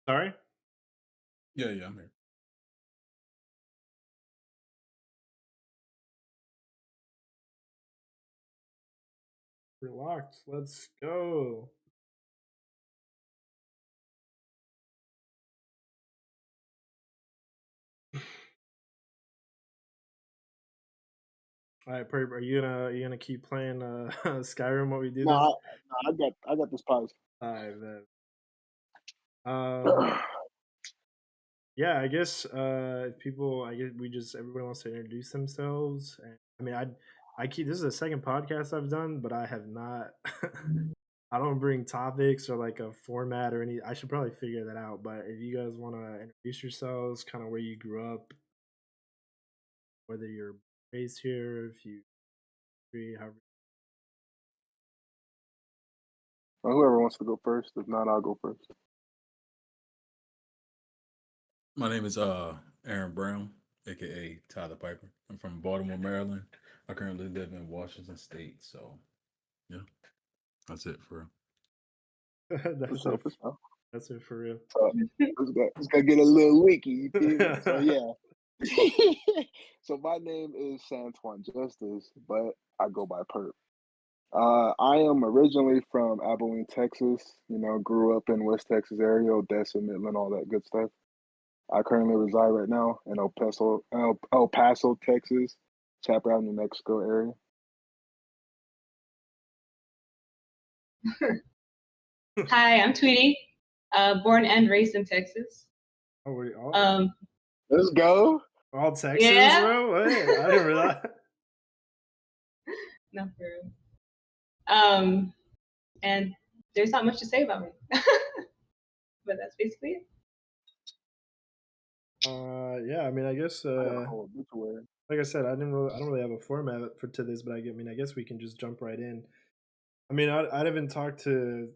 Sorry? Yeah, yeah, I'm here. Relax. Let's go. All right, Perp, are you gonna keep playing Skyrim while we do this? Nah, nah, I got this pause. All right, man. Um, yeah, I guess if people, I guess we just everybody wants to introduce themselves. And I mean, I keep this is the second podcast I've done, but I have not. I don't bring topics or like a format or any. I should probably figure that out. But if you guys want to introduce yourselves, kind of where you grew up, whether you're raised here, if you agree, however. Whoever wants to go first. If not, I'll go first. My name is Aaron Brown, aka Tyler Piper. I'm from Baltimore, Maryland. I currently live in Washington State, so yeah, that's it for For that's sure, it. for sure. That's it for real. So it's gonna get a little wiki, you feel me? So yeah. So my name is Santuan Justice, but I go by Purp. I am originally from Abilene, Texas. You know, grew up in West Texas area, Odessa, Midland, all that good stuff. I currently reside right now in El Paso, Texas, Chaparral, New Mexico area. Hi, I'm Tweetie, born and raised in Texas. Oh, we all Um, Let's go. all Texans, yeah, bro. What? I didn't realize. no, for real. And there's not much to say about me, but that's basically it. Yeah. I mean, I guess. I got a whole obituary. Like I said, I don't really have a format for to this, but I mean, I guess we can just jump right in. I mean, I haven't talked to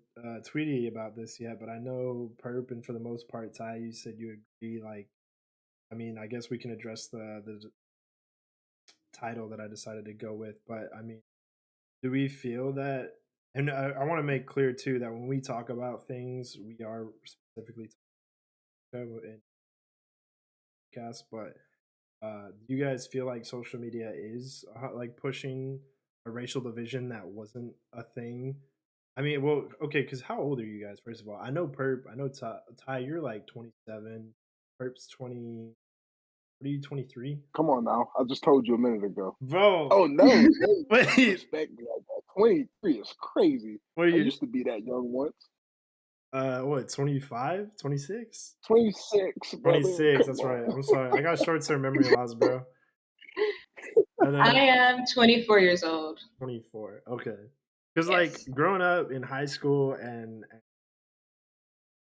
Tweety about this yet, but I know Perp, and for the most part, Ty, you said you agree. Like, I mean, I guess we can address the title that I decided to go with, but I mean, do we feel that? And I want to make clear too that when we talk about things, we are specifically talking about in podcast, but do you guys feel like social media is like pushing a racial division that wasn't a thing? I mean, well, okay, because how old are you guys? First of all, I know Perp. I know Ty. You're like 27. Perp's 20. What are you? 23, Come on now. I just told you a minute ago. bro. Oh no, no, don't Wait, respect me like that. 23 is crazy. what are I you? used to be that young once. What? 25? 26? 26, brother. 26. Come That's right. on. I'm sorry. I got short term memory loss, bro. And I then am 24 years old. 24. Okay. Because like Yes. growing up in high school and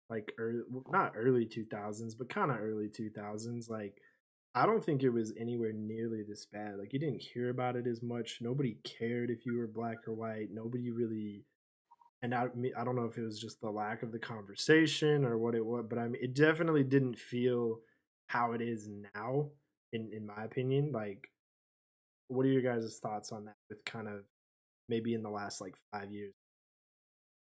like early, not early 2000s, but kind of early 2000s, like I don't think it was anywhere nearly this bad. Like you didn't hear about it as much. Nobody cared if you were black or white. Nobody really. And I don't know if it was just the lack of the conversation or what it was, but I mean, it definitely didn't feel how it is now, in my opinion. Like, what are your guys' thoughts on that? With kind of maybe in the last like 5 years,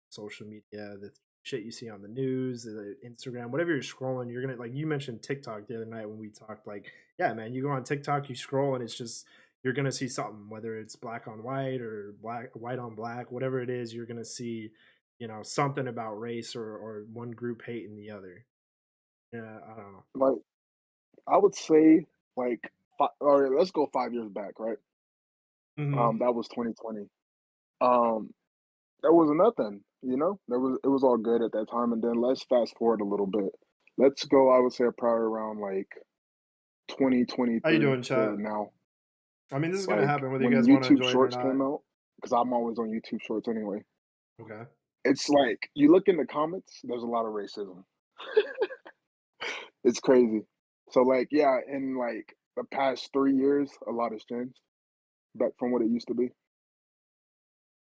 social media, the shit you see on the news, the Instagram, whatever you're scrolling, you're gonna like you mentioned TikTok the other night when we talked. Like, yeah, man, you go on TikTok, you scroll, and it's just you're gonna see something, whether it's black on white or white on black, whatever it is, you're gonna see, something about race or one group hating the other. Yeah, I don't know. Like I would say, like, all right, let's go 5 years back, right? Hmm. That was 2020. Um, there was nothing, it was all good at that time. And then let's fast forward a little bit. Let's go, I would say, probably around like How you 2023 doing, to chat? now. I mean, this is gonna Like happen whether you when guys want to YouTube enjoy it or Shorts came not. out, because I'm always on YouTube Shorts anyway. Okay. It's like you look in the comments, there's a lot of racism. It's crazy. So like, yeah, in like the past 3 years, a lot has changed back from what it used to be.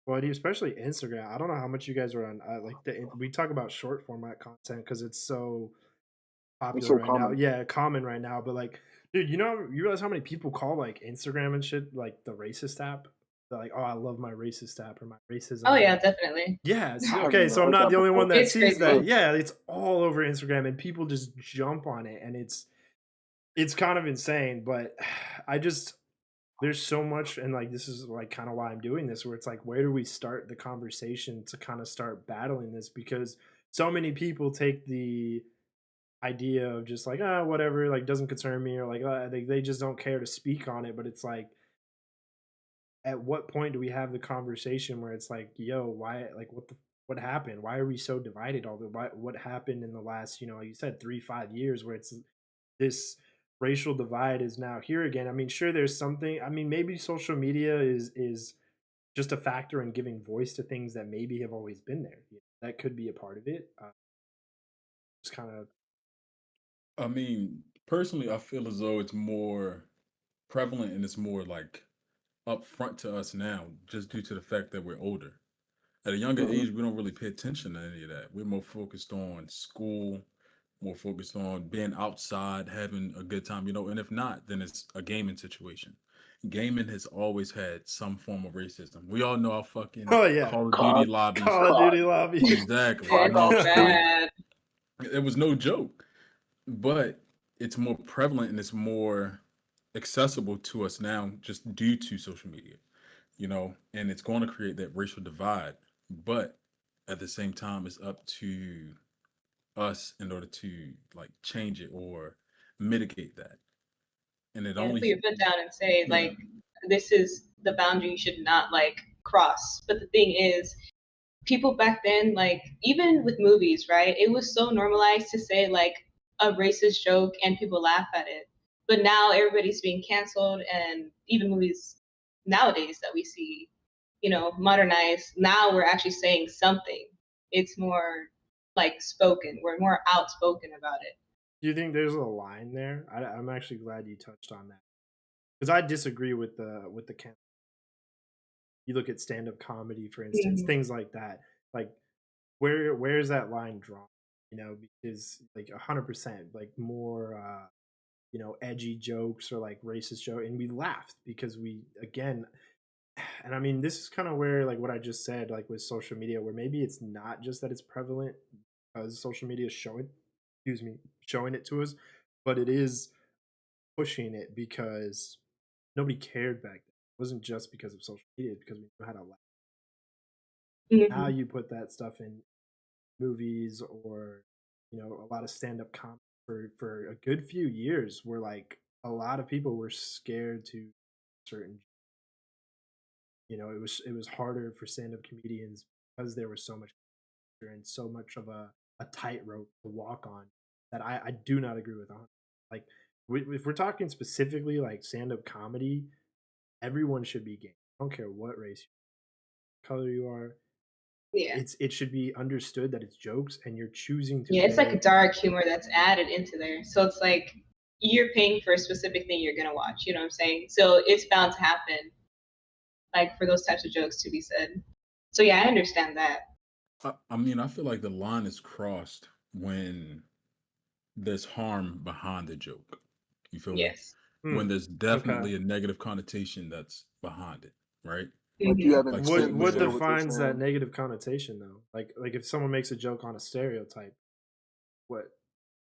Well, especially Instagram. I don't know how much you guys are on. Like we talk about short format content because it's so It's popular so right now. common. Yeah, common right now. But like, dude, you realize how many people call like Instagram and shit like the racist app? they're like, oh, I love my racist app or my racism Oh yeah, app. definitely. Yeah. I haven't Okay. even So I'm heard not that the only one before. that It's sees crazy. that. Yeah. It's all over Instagram and people just jump on it. And it's kind of insane. But there's so much. And like, this is like kind of why I'm doing this, where it's like, where do we start the conversation to kind of start battling this? Because so many people take the idea of just like, ah, whatever, like doesn't concern me, or like, they just don't care to speak on it. But it's like, at what point do we have the conversation where it's like, yo, why, like, what happened? Why are we so divided? What happened in the last, like you said, 3-5 years, where it's this racial divide is now here again? I mean, sure, there's something. I mean, maybe social media is just a factor in giving voice to things that maybe have always been there. That could be a part of it. Just kind of. I mean, personally, I feel as though it's more prevalent and it's more like upfront to us now, just due to the fact that we're older. At a younger Mhm. age, we don't really pay attention to any of that. We're more focused on school, more focused on being outside, having a good time, and if not, then it's a gaming situation. Gaming has always had some form of racism. We all know our fucking Oh yeah, Call of Duty COD, lobbies. Call of COD, Duty lobby. Exactly. Yeah, COD it's Ops 2. bad. It was no joke, but it's more prevalent and it's more accessible to us now just due to social media, and it's going to create that racial divide. But at the same time, it's up to us in order to like change it or mitigate that. And it Yeah, only, put your foot down and say yeah, like, this is the boundary you should not like cross. But the thing is, people back then, like even with movies, right? It was so normalized to say like a racist joke and people laugh at it. But now everybody's being canceled, and even movies nowadays that we see, modernized. Now we're actually saying something. It's more like spoken. We're more outspoken about it. Do you think there's a line there? I'm actually glad you touched on that, because I disagree with the camp. You look at stand up comedy, for instance, Mhm. things like that. Like, where's that line drawn? Because like 100%, like more edgy jokes or like racist joke, and we laughed because we again. And I mean, this is kind of where like what I just said, like with social media, where maybe it's not just that it's prevalent because social media is showing, excuse me, showing it to us, but it is pushing it because nobody cared back then. It wasn't just because of social media, it's because we knew how to laugh. Now Mhm. you put that stuff in movies or a lot of stand up comedy for a good few years where like a lot of people were scared to certain it was harder for stand up comedians because there was so much and so much of a tightrope to walk on that I do not agree with on. Like, if we're talking specifically like stand up comedy, everyone should be gay. I don't care what race, color you are. Yeah. It should be understood that it's jokes and you're choosing to Yeah, it's pay. like dark humor that's added into there. So it's like you're paying for a specific thing you're gonna watch, you know what I'm saying? So it's bound to happen, like for those types of jokes to be said. So yeah, I understand that. I mean, I feel like the line is crossed when there's harm behind the joke. You feel me? Yes. When Hmm. there's Okay. definitely a negative connotation that's behind it, right? Like you Hmm. have Like What sitting intent to what say there. what you're defines that saying. negative connotation though? Like if someone makes a joke on a stereotype, what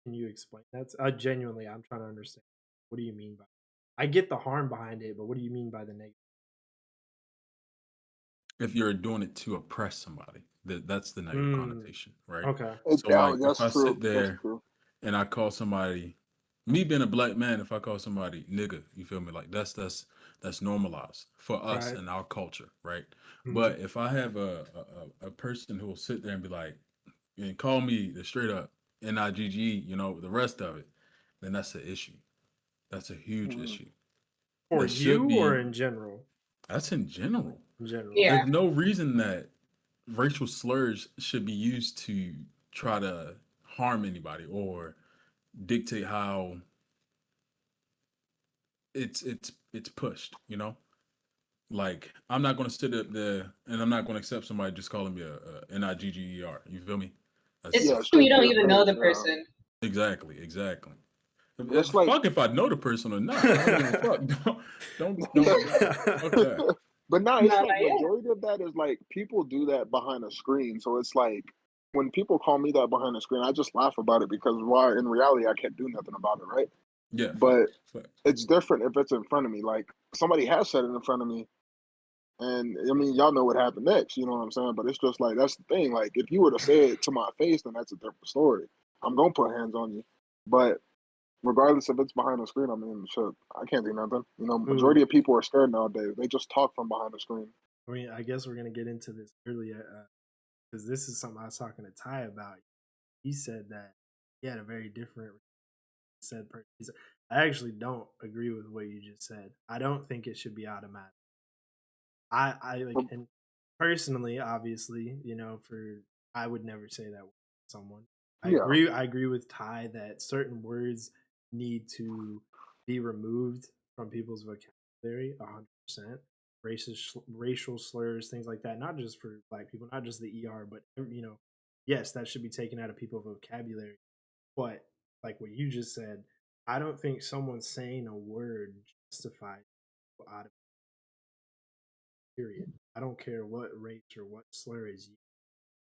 can you explain that? Genuinely, I'm trying to understand. What do you mean by? I get the harm behind it, but what do you mean by the negative? If you're doing it to oppress somebody, that's the negative Mm, connotation, right? okay. So like if That's I true. sit That's there true. and I call somebody, me being a black man, if I call somebody nigga, you feel me? Like that's normalized for us Right. in our culture, right? Mhm. But if I have a person who will sit there and be like and call me the straight up NIGG, the rest of it, then that's an issue. That's a huge Mhm. issue. For That should you or be in general? that's in general. In general. Yeah. There's no reason that racial slurs should be used to try to harm anybody or dictate how it's pushed, like I'm not going to sit up there and I'm not going to accept somebody just calling me a nigger. You feel me? That's Yeah, Especially just when you straight to don't your even know face. the Yeah. person. exactly. That's like Fuck if I know the person or not. I don't give a fuck. Don't fuck that. But no, No, it's not like yet. majority of that is like people do that behind a screen. So it's like when people call me that behind the screen, I just laugh about it because why in reality I can't do nothing about it, right? Yeah, But facts, facts. it's different if it's in front of me. Like somebody has said it in front of me, and I mean y'all know what happened next, you know what I'm saying? But it's just like that's the thing. Like if you were to say it to my face, then that's a different story. I'm gonna put hands on you. But regardless if it's behind the screen, I mean, shit, I can't do nothing. You know, Ooh, majority of people are scared nowadays. They just talk from behind the screen. I mean, I guess we're gonna get into this earlier because this is something I was talking to Ty about. He said that he had a very different said person. I actually don't agree with what you just said. I don't think it should be automatic. I like, But and personally, obviously, you know, for I would never say that word to someone. yeah, I agree with Ty that certain words need to be removed from people's vocabulary 100%. Racial slurs, things like that, not just for black people, not just the but you know, yes, that should be taken out of people's vocabulary. But like what you just said, I don't think someone saying a word justifies out of period. I don't care what race or what slur is used.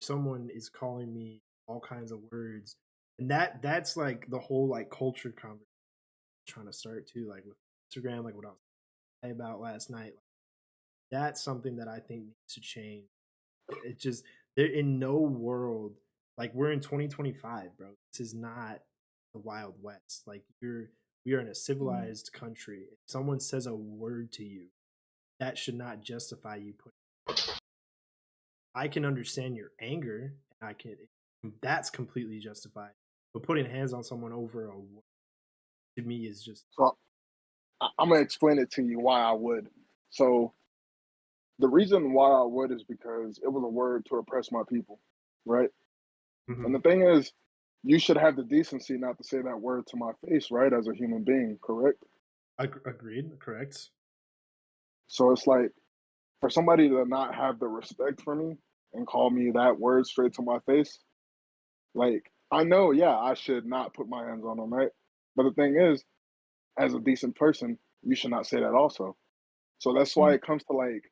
Someone is calling me all kinds of words, and that's like the whole like culture conversation I'm trying to start too, like with Instagram, like what I was talking about last night. Like, that's something that I think needs to change. It just there in no world like we're in 2025, bro. This is not the Wild West. Like we are in a Mhm. civilized country. If someone says a word to you, that should not justify you putting. I can understand your anger, and I can. That's completely justified. But putting hands on someone over a word to me is just. so I'm gonna explain it to you why I would. So the reason why I would is because it was a word to oppress my people, right? And Mhm. the thing is, you should have the decency not to say that word to my face, right? As a human being, correct? Agreed. Correct. So it's like for somebody to not have the respect for me and call me that word straight to my face, like I know, yeah, I should not put my hands on them, right? But the thing is, as a decent person, you should not say that also. So that's why Mhm. it comes to like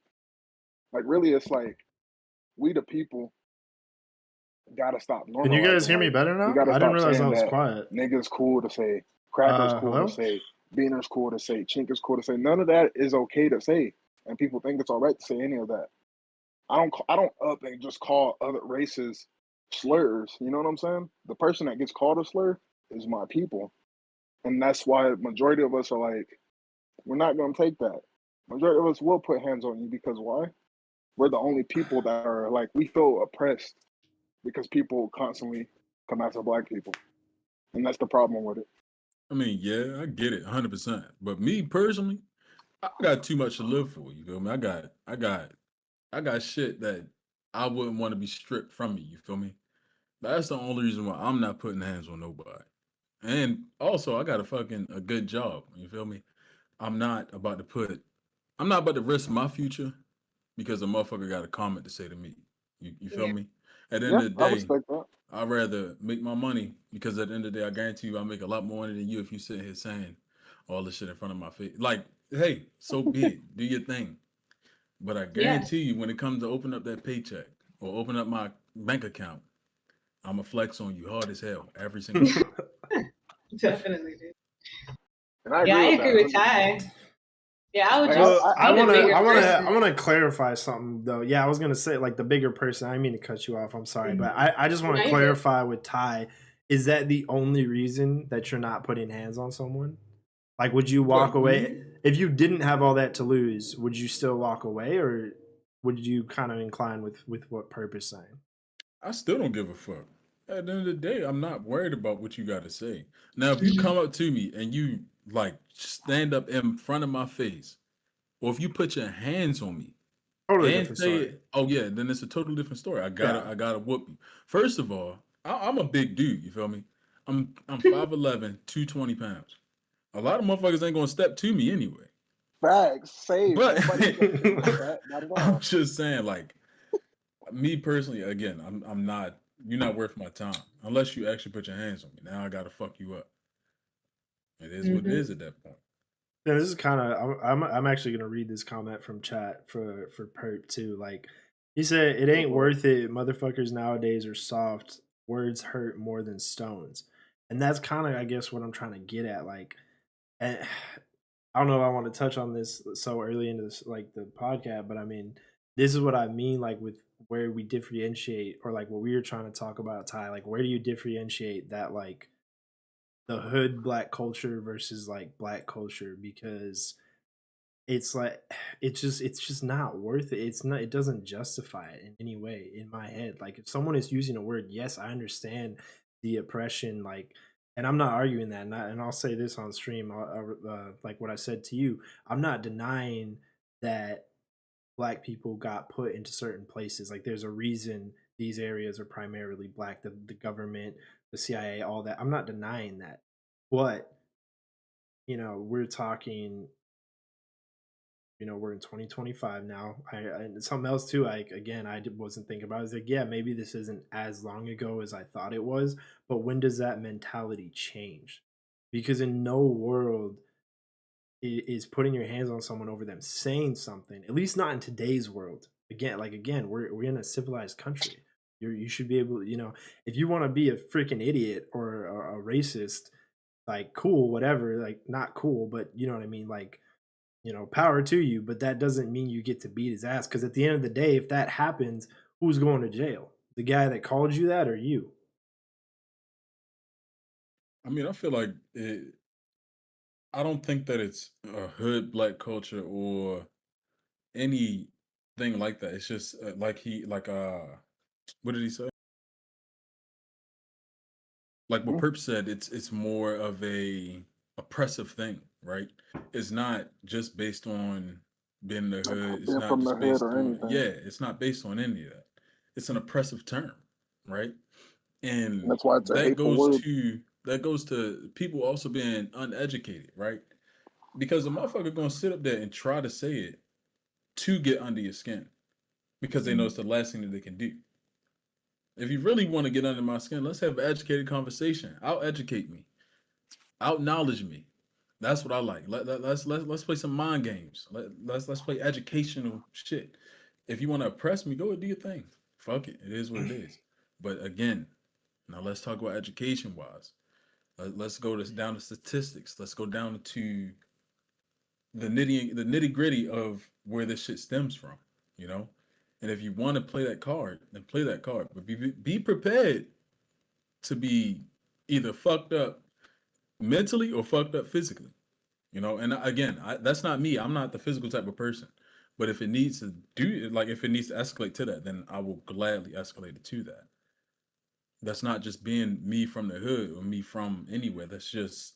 really, it's like we the people gotta stop Can you guys normalizing. hear me Like better we now? gotta I didn't stop realize I saying was that quiet. nigga's cool to say, cracker's cool to Hello. say, beaner's cool to say, chink is cool to say. None of that is okay to say, and people think it's all right to say any of that. I don't up and just call other races slurs. You know what I'm saying? The person that gets called a slur is my people, and that's why majority of us are like, we're not gonna take that. Majority of us will put hands on you because why? We're the only people that are like we feel oppressed because people constantly come after black people, and that's the problem with it. I mean, yeah, I get it 100%. But me personally, I got too much to live for. You feel me? I got shit that I wouldn't want to be stripped from me. You feel me? That's the only reason why I'm not putting hands on nobody. And also, I got a good job. You feel me? I'm not about to put. I'm not about to risk my future because a motherfucker got a comment to say to me. You feel Yeah. me? At the end Yeah, of the I day, respect that. I'd rather make my money because at the end of the day, I guarantee you, I make a lot more money than you if you sit here saying all this shit in front of my face. Like, hey, so be it. Do your thing. But I Yeah. guarantee you, when it comes to open up that paycheck or open up my bank account, I'm a flex on you hard as hell every single time. Definitely, dude. And I Yeah, agree I with that agree with 100%. Ty. Yeah, I would Like just Well, be the bigger person. I wanna clarify something though. Yeah, I was gonna say like the bigger person. I didn't mean to cut you off. I'm sorry, but Mhm. I just want No, to you're good. clarify with Ty. Is that the only reason that you're not putting hands on someone? Like, would you walk Like away me, if you didn't have all that to lose? Would you still walk away, or would you kind of incline with what Purpose saying? I still don't give a fuck. At the end of the day, I'm not worried about what you got to say. Now, if you Mhm. come up to me and you like stand up in front of my face, or if you put your hands on me Totally and different story. say, "Oh yeah," then it's a totally different story. Yeah. I gotta whoop you. First of all, I'm a big dude. You feel me? I'm 5'11", 220 pounds. A lot of motherfuckers ain't gonna step to me anyway. Facts, same. But Nobody stepped to me like that, not at I'm all. just saying, like me personally, again, I'm not. You're not worth my time unless you actually put your hands on me. Now I gotta fuck you up. It is what it Mhm. is at that point. Yeah, this is kind of I'm actually gonna read this comment from chat for Purp too. Like he said, it Go ain't for it. worth it. Motherfuckers nowadays are soft. Words hurt more than stones, and that's kind of I guess what I'm trying to get at. Like, and I don't know if I want to touch on this so early into this like the podcast, but I mean, this is what I mean. Like with where we differentiate, or like what we were trying to talk about, Ty. Like, where do you differentiate that like the hood black culture versus like black culture? Because it's like it's just not worth it. It's not, it doesn't justify it in any way in my head. Like if someone is using a word, yes, I understand the oppression, like, and I'm not arguing that. And I'll say this on stream, like what I said to you, I'm not denying that black people got put into certain places. Like there's a reason these areas are primarily black. The government, the CIA, all that. I'm not denying that, but we're talking, we're in 2025 now. And something else too. Wasn't thinking about. I was like, yeah, maybe this isn't as long ago as I thought it was. But when does that mentality change? Because in no world is putting your hands on someone over them saying something. At least not in today's world. Again, we're in a civilized country. You should be able, if you want to be a freaking idiot or a racist, like cool, whatever, like not cool, but you know what I mean, like power to you, but that doesn't mean you get to beat his ass. Because at the end of the day, if that happens, who's going to jail? The guy that called you that, or you? I mean, I feel like I don't think that it's a hood black culture or anything like that. It's just what did he say? Like what Mhm. Perp said, it's more of a oppressive thing, right? It's not just based on being in the Like hood. It's being not from the just hood based or on, anything. yeah, it's not based on any of that. It's an oppressive term, right? And And that's why it's a hateful word. that goes to people also being uneducated, right? Because a motherfucker gonna sit up there and try to say it to get under your skin because they know it's the last thing that they can do. If you really want to get under my skin, let's have an educated conversation. Out educate me, out knowledge me. That's what I like. Let's play some mind games. Let's play educational shit. If you want to oppress me, go and do your thing. Fuck it. It is what it is. But again, now let's talk about education wise. Let's go down to statistics. Let's go down to the nitty gritty of where this shit stems from. You know, and if you want to play that card, then play that card. But be prepared to be either fucked up mentally or fucked up physically. And again, that's not me. I'm not the physical type of person. But if it needs to if it needs to escalate to that, then I will gladly escalate it to that. That's not just being me from the hood or me from anywhere. That's just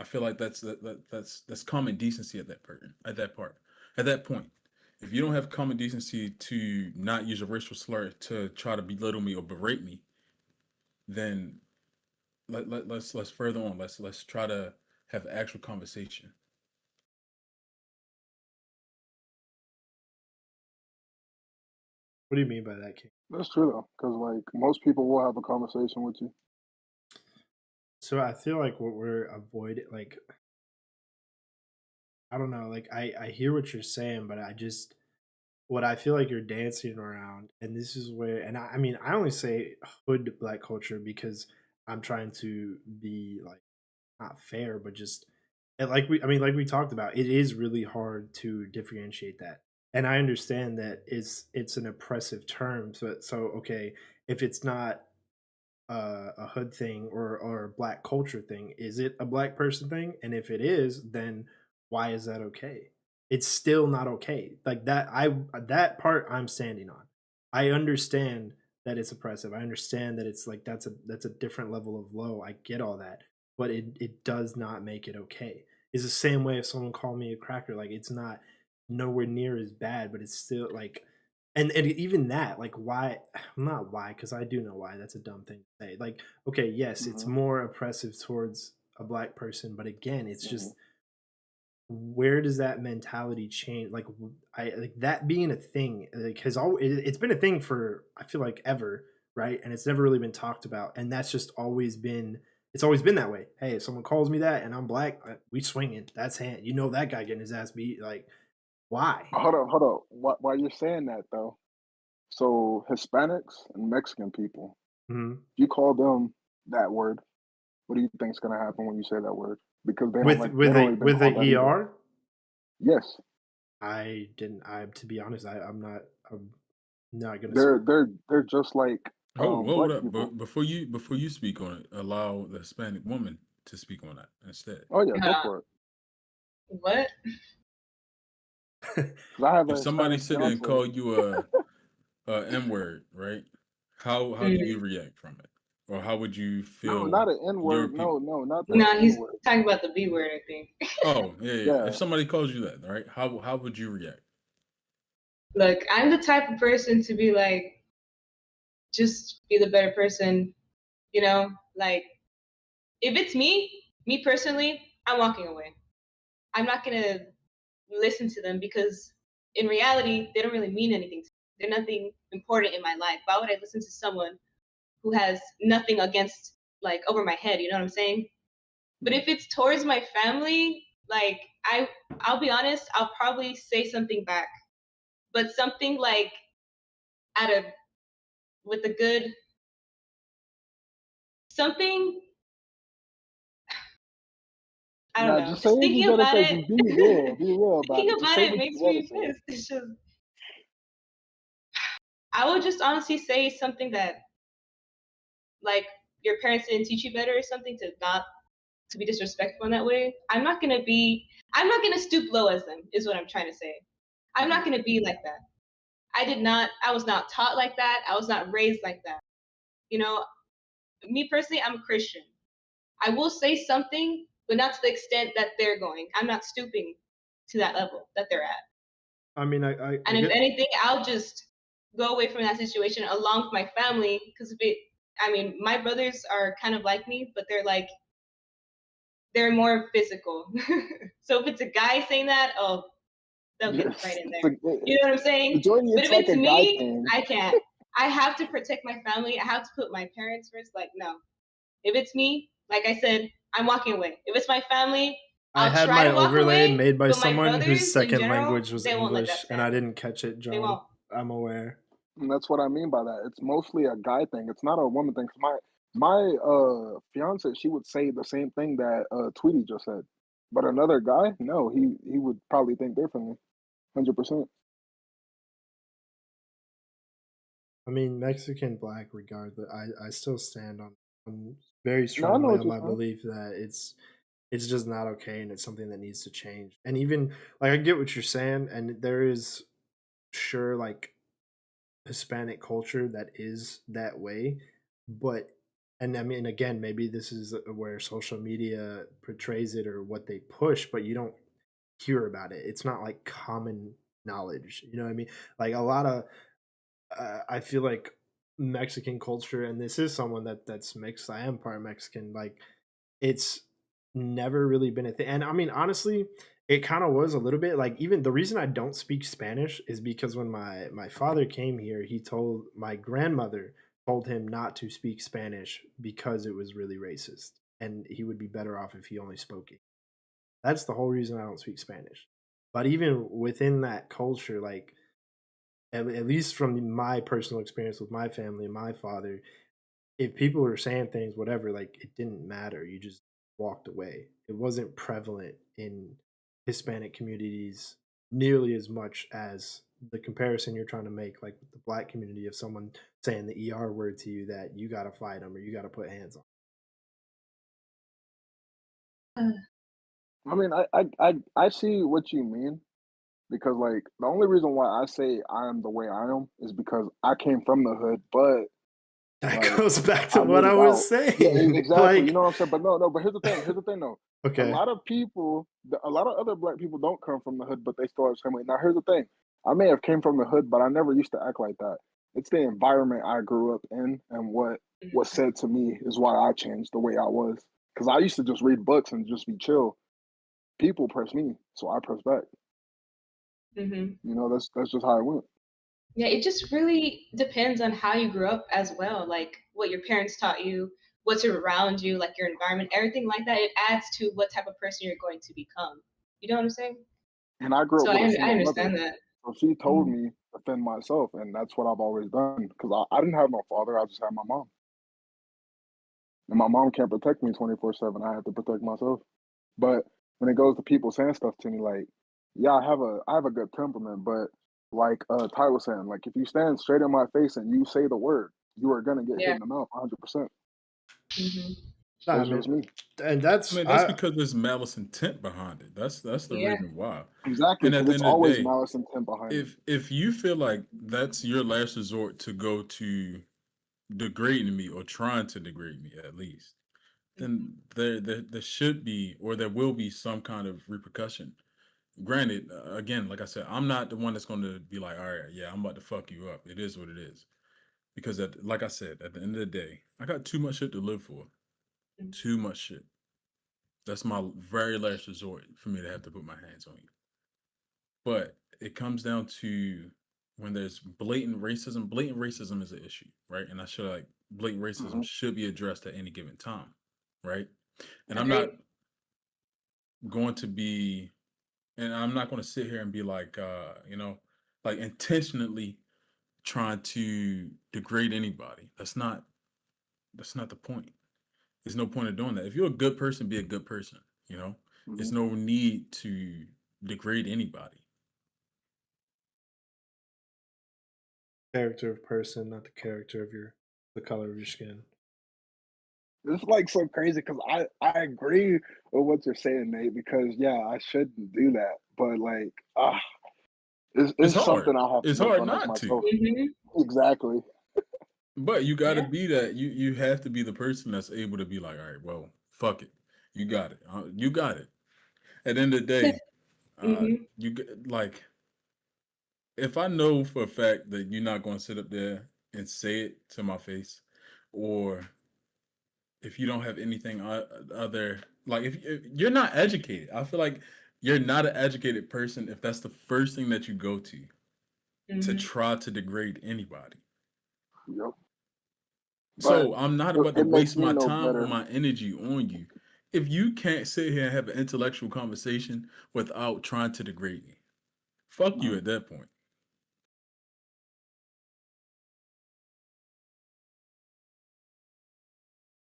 I feel like that's common decency at that at that point. If you don't have common decency to not use a racial slur to try to belittle me or berate me, then let's further on. Let's try to have actual conversation. What do you mean by that, King? That's true though, because like most people will have a conversation with you. So I feel like what we're avoiding, like, I don't know, like I hear what you're saying, but what I feel like you're dancing around, and this is where, and I mean, I only say hood black culture because I'm trying to be like not fair, but just and like we talked about, it is really hard to differentiate that. And I understand that it's an oppressive term. So okay, if it's not a hood thing or a black culture thing, is it a black person thing? And if it is, then why is that okay? It's still not okay. Like that part I'm standing on. I understand that it's oppressive. I understand that it's like that's a different level of low. I get all that. But it does not make it okay. It's the same way if someone called me a cracker, like it's not nowhere near as bad, but it's still like and even that, like why not why, because I do know why. That's a dumb thing to say. Like, okay, yes, it's Hmm. more oppressive towards a black person, but again, it's Hmm. just where does that mentality change? Like, I like that being a thing, like has always it's been a thing for I feel like ever, right? And it's never really been talked about, and that's just always been It's always been that way. Hey, if someone calls me that and I'm black, we swinging. That's hand. You know that guy getting his ass beat. Like, why? Hold up. Why you're saying that though? So Hispanics and Mexican people, Mhm. if you call them that word, what do you think's gonna happen when you say that word? Because they With don't a like being called that either. ER, Yes, I didn't. I to be honest, I'm not. I'm not gonna they're speak. they're they're just like Hold black up, people. but before you speak on it, allow the Hispanic woman to speak on that instead. Oh yeah, go Uh, for it. what? Because I have If a somebody Hispanic sit there and fiance. call you a N word, right? How do you Mm. react from it, or how would you No, feel? not an N Your word. people, No, not the what? No, N he's word. talking about the B word, I think. Oh yeah, yeah. If Yeah, somebody calls you that, right? How would you react? Look, I'm the type of person to be like, just be the better person, you know? Like, if it's me personally, I'm walking away. I'm not gonna listen to them because in reality, they don't really mean anything to me. They're nothing important in my life. Why would I listen to someone who has nothing against, like, over my head? You know what I'm saying? But yeah. if it's towards my family, like, I'll be honest, I'll probably say something back, but something like out of with a good something. I don't Nah, know. just say Just what you thinking gotta about say. it, Just be real. Be real about thinking it. Just about say it what makes you gotta me say. pissed. It's just I would just honestly say something that like your parents didn't teach you better or something to not to be disrespectful in that way. I'm not gonna stoop low as them, is what I'm trying to say. I'm not Mhm. gonna be like that. I was not taught like that. I was not raised like that. You know, me personally, I'm a Christian. I will say something, but not to the extent that they're going. I'm not stooping to that level that they're at. I mean, I And if get. anything, I'll just go away from that situation along with my family because if it I mean, my brothers are kind of like me, but they're more physical. So if it's a guy saying that, oh, they'll get right Yes, in there. You know what I'm saying? majority. But It's if like it's a guy me, thing. I can't. I have to protect my family. I have to put my parents first. Like, no. If it's me, like I said, I'm walking away. If it's my family, I I'll had try my to walk overlay away. made by But my someone whose brothers in second general, language was they won't let that English, and I stand. didn't catch it, They John. won't. I'm aware. And that's what I mean by that. It's mostly a guy thing. It's not a woman thing. 'Cause my fiance, she would say the same thing that Tweetie just said. But another guy, no, he would probably think differently. 100%. I mean, Mexican black, regardless. I still stand on very No, I know strongly what on you're my saying. belief that it's just not okay, and it's something that needs to change. And even like I get what you're saying, and there is sure like Hispanic culture that is that way, but and I mean again, maybe this is where social media portrays it or what they push, but you don't hear about it. It's not like common knowledge. You know what I mean? Like a lot of I feel like Mexican culture, and this is someone that's mixed. I am part Mexican. Like it's never really been a thing. And I mean, honestly, it kind of was a little bit like even the reason I don't speak Spanish is because when my father came here, he told my grandmother told him not to speak Spanish because it was really racist and he would be better off if he only spoke it. That's the whole reason I don't speak Spanish. But even within that culture, like at least from my personal experience with my family and my father, if people were saying things, whatever, like it didn't matter. You just walked away. It wasn't prevalent in Hispanic communities nearly as much as the comparison you're trying to make, like with the black community of someone saying the ER word to you that you got to fight them or you got to put hands on. I mean, I see what you mean because like the only reason why I say I am the way I am is because I came from the hood, but That like goes back to I what made I it was out. Yeah, saying. exactly. You Like, know what I'm saying? But no, no. But here's the thing. Here's the thing, though. A okay, lot of people, a lot of other black people don't come from the hood, but they still are the same way. Now, here's the thing. I may have came from the hood, but I never used to act like that. It's the environment I grew up in, and what was Mhm. said to me is why I changed the way I was. Because I used to just read books and just be chill. People press me, so I press back. Mhm. You know, that's just how it went. Yeah, it just really depends on how you grew up as well, like what your parents taught you, what's around you, like your environment, everything like that. It adds to what type of person you're going to become. You know what I'm saying? And I grew up So with a I single mother, understand that. so she told Mhm. me to defend myself, and that's what I've always done. Because I didn't have no father, I just had my mom, and my mom can't protect me 24/7. I have to protect myself. But when it goes to people saying stuff to me, like, yeah, I have a good temperament, but like Ty was saying, like if you stand straight in my face and you say the word, you are gonna get hit Yeah. in the mouth 100%. Hmm. Nah, I That's mean, just me. and I that's mean, that's because there's malice intent behind it. That's the Yeah. reason why. Exactly, And at because the it's end of the always day, malice intent behind it. if you feel like that's your last resort to go to degrading me or trying to degrade me at least, Hmm. then there should be or there will be some kind of repercussion. Granted, again, like I said, I'm not the one that's going to be like, all right, yeah, I'm about to fuck you up. It is what it is. Because like I said, at the end of the day, I got too much shit to live for. Too much shit. That's my very last resort for me to have to put my hands on you. But it comes down to when there's blatant racism. Blatant racism is an issue, right? And I should like blatant racism Hmm. should be addressed at any given time, right? And I'm not Agreed. going to be, and I'm not going to sit here and be like, like intentionally trying to degrade anybody. That's not the point. There's no point in doing that. If you're a good person, be a good person. You know, Hmm. there's no need to degrade anybody. character of person, not the character of the color of your skin. It's like so crazy because I agree with what you're saying, Nate. Because yeah, I shouldn't do that, but like It's it's hard. something I have to It's work hard on as not to. myself. Hmm. Exactly. But you got to Yeah. be that. You have to be the person that's able to be like, all right, well, fuck it, you got it. You got it. At the end of the day, Hmm. like if I know for a fact that you're not going to sit up there and say it to my face, or if you don't have anything other, like if you're not educated, I feel like you're not an educated person if that's the first thing that you go to Hmm. try to degrade anybody. Yep. But So I'm not about to it makes waste me my no time or better. my energy on you if you can't sit here and have an intellectual conversation without trying to degrade me. Fuck you Mhm. at that point.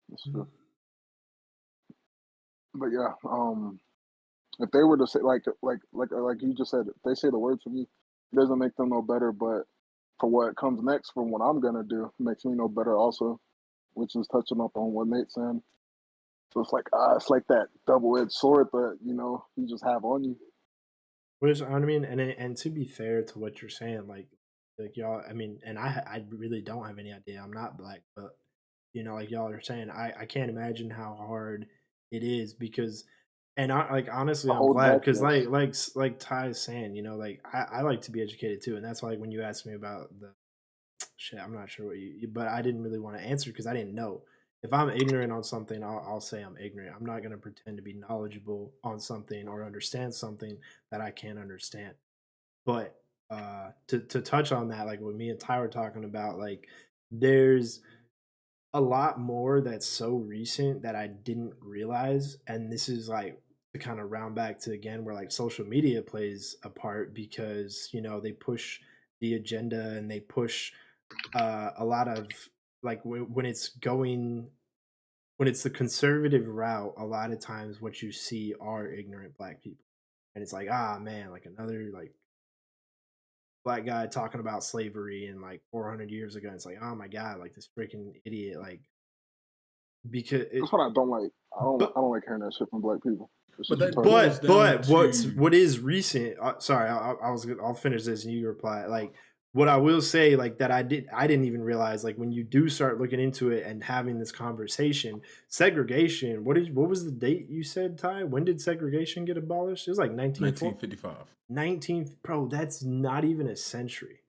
That's true. Mhm. But yeah, if they were to say like you just said, if they say the word to me, it doesn't make them no better. But for what comes next from what I'm gonna do, makes me no better also, which is touching up on what Nate's saying. So it's like that double edged sword that you just have on you. Which I mean, and to be fair to what you're saying, like y'all, I mean, and I really don't have any idea. I'm not black, but like y'all are saying, I can't imagine how hard it is because, and I like honestly, To I'm hold glad back, because yes. like Ty is saying, like I like to be educated too, and that's why like when you asked me about the shit, I'm not sure what but I didn't really want to answer because I didn't know. If I'm ignorant on something, I'll say I'm ignorant. I'm not going to pretend to be knowledgeable on something or understand something that I can't understand. But to touch on that, like what me and Ty were talking about, like there's a lot more that's so recent that I didn't realize, and this is like to kind of round back to again where like social media plays a part because they push the agenda and they push a lot of like when it's going when it's the conservative route, a lot of times what you see are ignorant black people, and it's like man, like another like black guy talking about slavery and like 400 years ago. It's like oh my god, like this freaking idiot, like because That's what I don't like. but I don't like hearing that shit from black people. It's But just that retarded. boils down but to what is recent? Sorry, I'll finish this and you reply. Like what I will say, like that I didn't even realize. Like when you do start looking into it and having this conversation, segregation. What was the date you said, Ty? When did segregation get abolished? It was like 1940. 1955. 19th, bro. That's not even a century.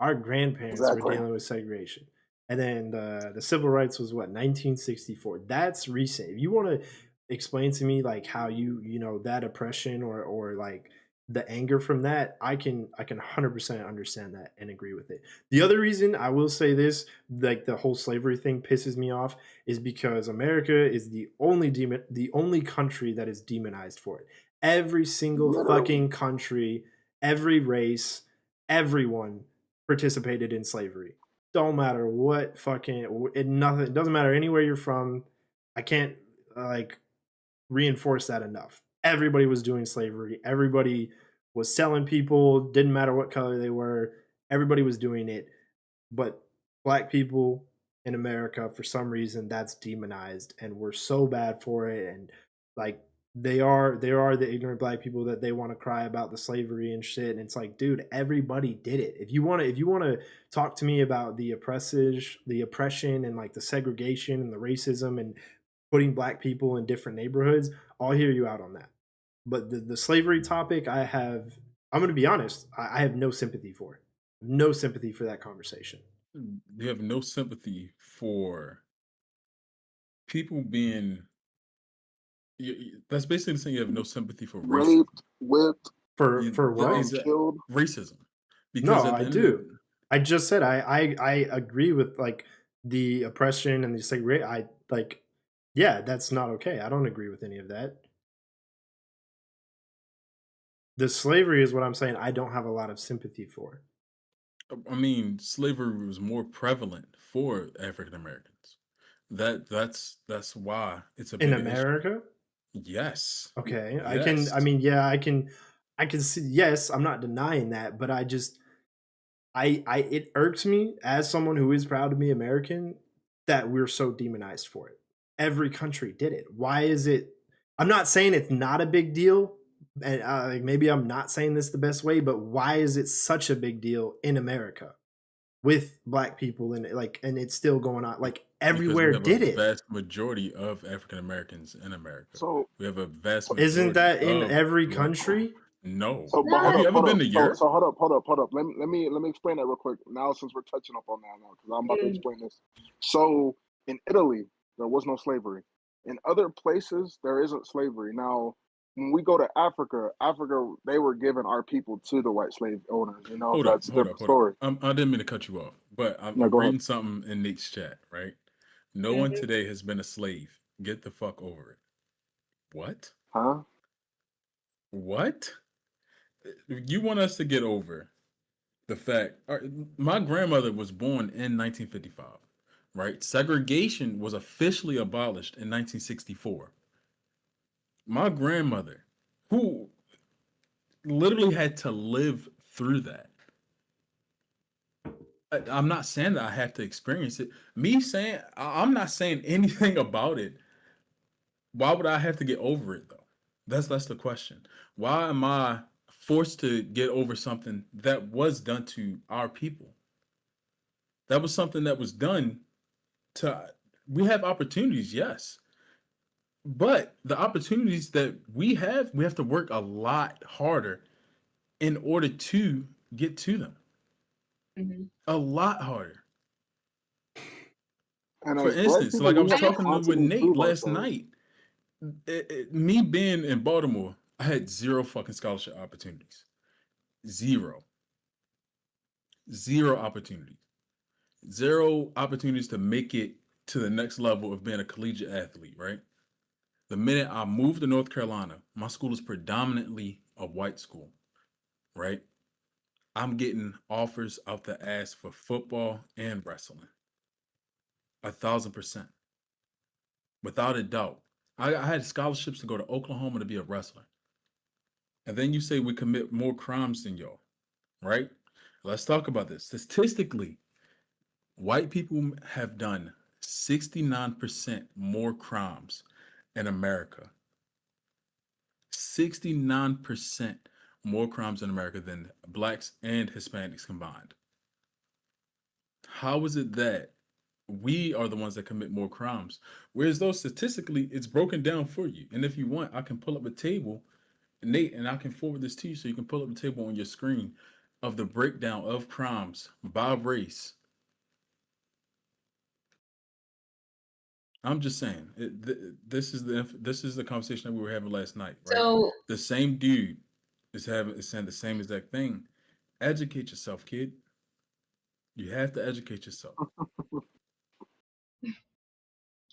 Our grandparents were Exactly. dealing with segregation. And then the civil rights was what 1964. That's recent. If you want to explain to me like how you that oppression or like the anger from that, I can 100% understand that and agree with it. The other reason I will say this, like the whole slavery thing pisses me off, is because America is the only country that is demonized for it. Every single Literally. fucking country, every race, everyone participated in slavery. Don't matter what fucking it doesn't matter anywhere you're from. I can't like reinforce that enough. Everybody was doing slavery. Everybody was selling people. Didn't matter what color they were. Everybody was doing it. But black people in America, for some reason, that's demonized, and we're so bad for it. And like they are the ignorant black people that they want to cry about the slavery and shit. And it's like, dude, everybody did it. If you want to talk to me about the oppression and like the segregation and the racism and putting black people in different neighborhoods, I'll hear you out on that. But the slavery topic, I'm going to be honest, I have no sympathy for. No sympathy for that conversation. You have no sympathy for people being. That's basically saying you have no sympathy for racism. Raped, whipped, For what? Is that killed. racism? Because No, at the I end of the, do. I just said I agree with like the oppression and the segregation. I like, yeah, that's not okay. I don't agree with any of that. The slavery is what I'm saying. I don't have a lot of sympathy for I mean, slavery was more prevalent for African Americans. That's why it's a in bigger issue. America. Yes, Okay, I can. yes, I mean, yeah, I can. I can see. Yes, I'm not denying that, but I just, it irks me as someone who is proud to be American that we're so demonized for it. Every country did it. Why is it? I'm not saying it's not a big deal, and like, maybe I'm not saying this the best way, but why is it such a big deal in America with black people and like, and it's still going on? Like because we everywhere have a did it. vast majority of African Americans in America. So We have a vast Isn't majority that in of every black people. country? No, so but have No. you ever hold been up. to So Europe? hold up. Let me explain that real quick. Now since we're touching up on that now, because I'm about to Mm. explain this. So in Italy, there was no slavery. In other places, there isn't slavery. Now, when we go to Africa, they were giving our people to the white slave owners. Hold up, That's a hold up, different hold up. story. I didn't mean to cut you off, but No, I'm go ahead. reading something in Nate's chat. Right, no one Mhm. today has been a slave. Get the fuck over it. What? Huh? What? You want us to get over the fact my grandmother was born in 1955, right? Segregation was officially abolished in 1964. My grandmother, who literally had to live through that. I'm not saying that I have to experience it. Me saying I'm not saying anything about it. Why would I have to get over it though? That's the question. Why am I forced to get over something that was done to our people? That was something that was done to. We have opportunities, yes, but the opportunities that we have to work a lot harder in order to get to them. Mhm. A lot harder. And For as black instance, people, like I we was have to talking with constantly Nate prove last ourselves. night. Me being in Baltimore, I had zero fucking scholarship opportunities. Zero. Zero opportunities. Zero opportunities to make it to the next level of being a collegiate athlete, right? The minute I moved to North Carolina, my school is predominantly a white school, right? I'm getting offers out the ass for football and wrestling. 1,000%. Without a doubt. I had scholarships to go to Oklahoma to be a wrestler. And then you say we commit more crimes than y'all, right? Let's talk about this. Statistically, white people have done 69% more crimes in America. 69% more crimes in America than blacks and Hispanics combined. How is it that we are the ones that commit more crimes? Whereas though statistically it's broken down for you. And if you want, I can pull up a table, Nate, and I can forward this to you so you can pull up a table on your screen of the breakdown of crimes by race. I'm just saying, this is the conversation that we were having last night, right? So The same dude it's saying the same exact thing. Educate yourself, kid. You have to educate yourself.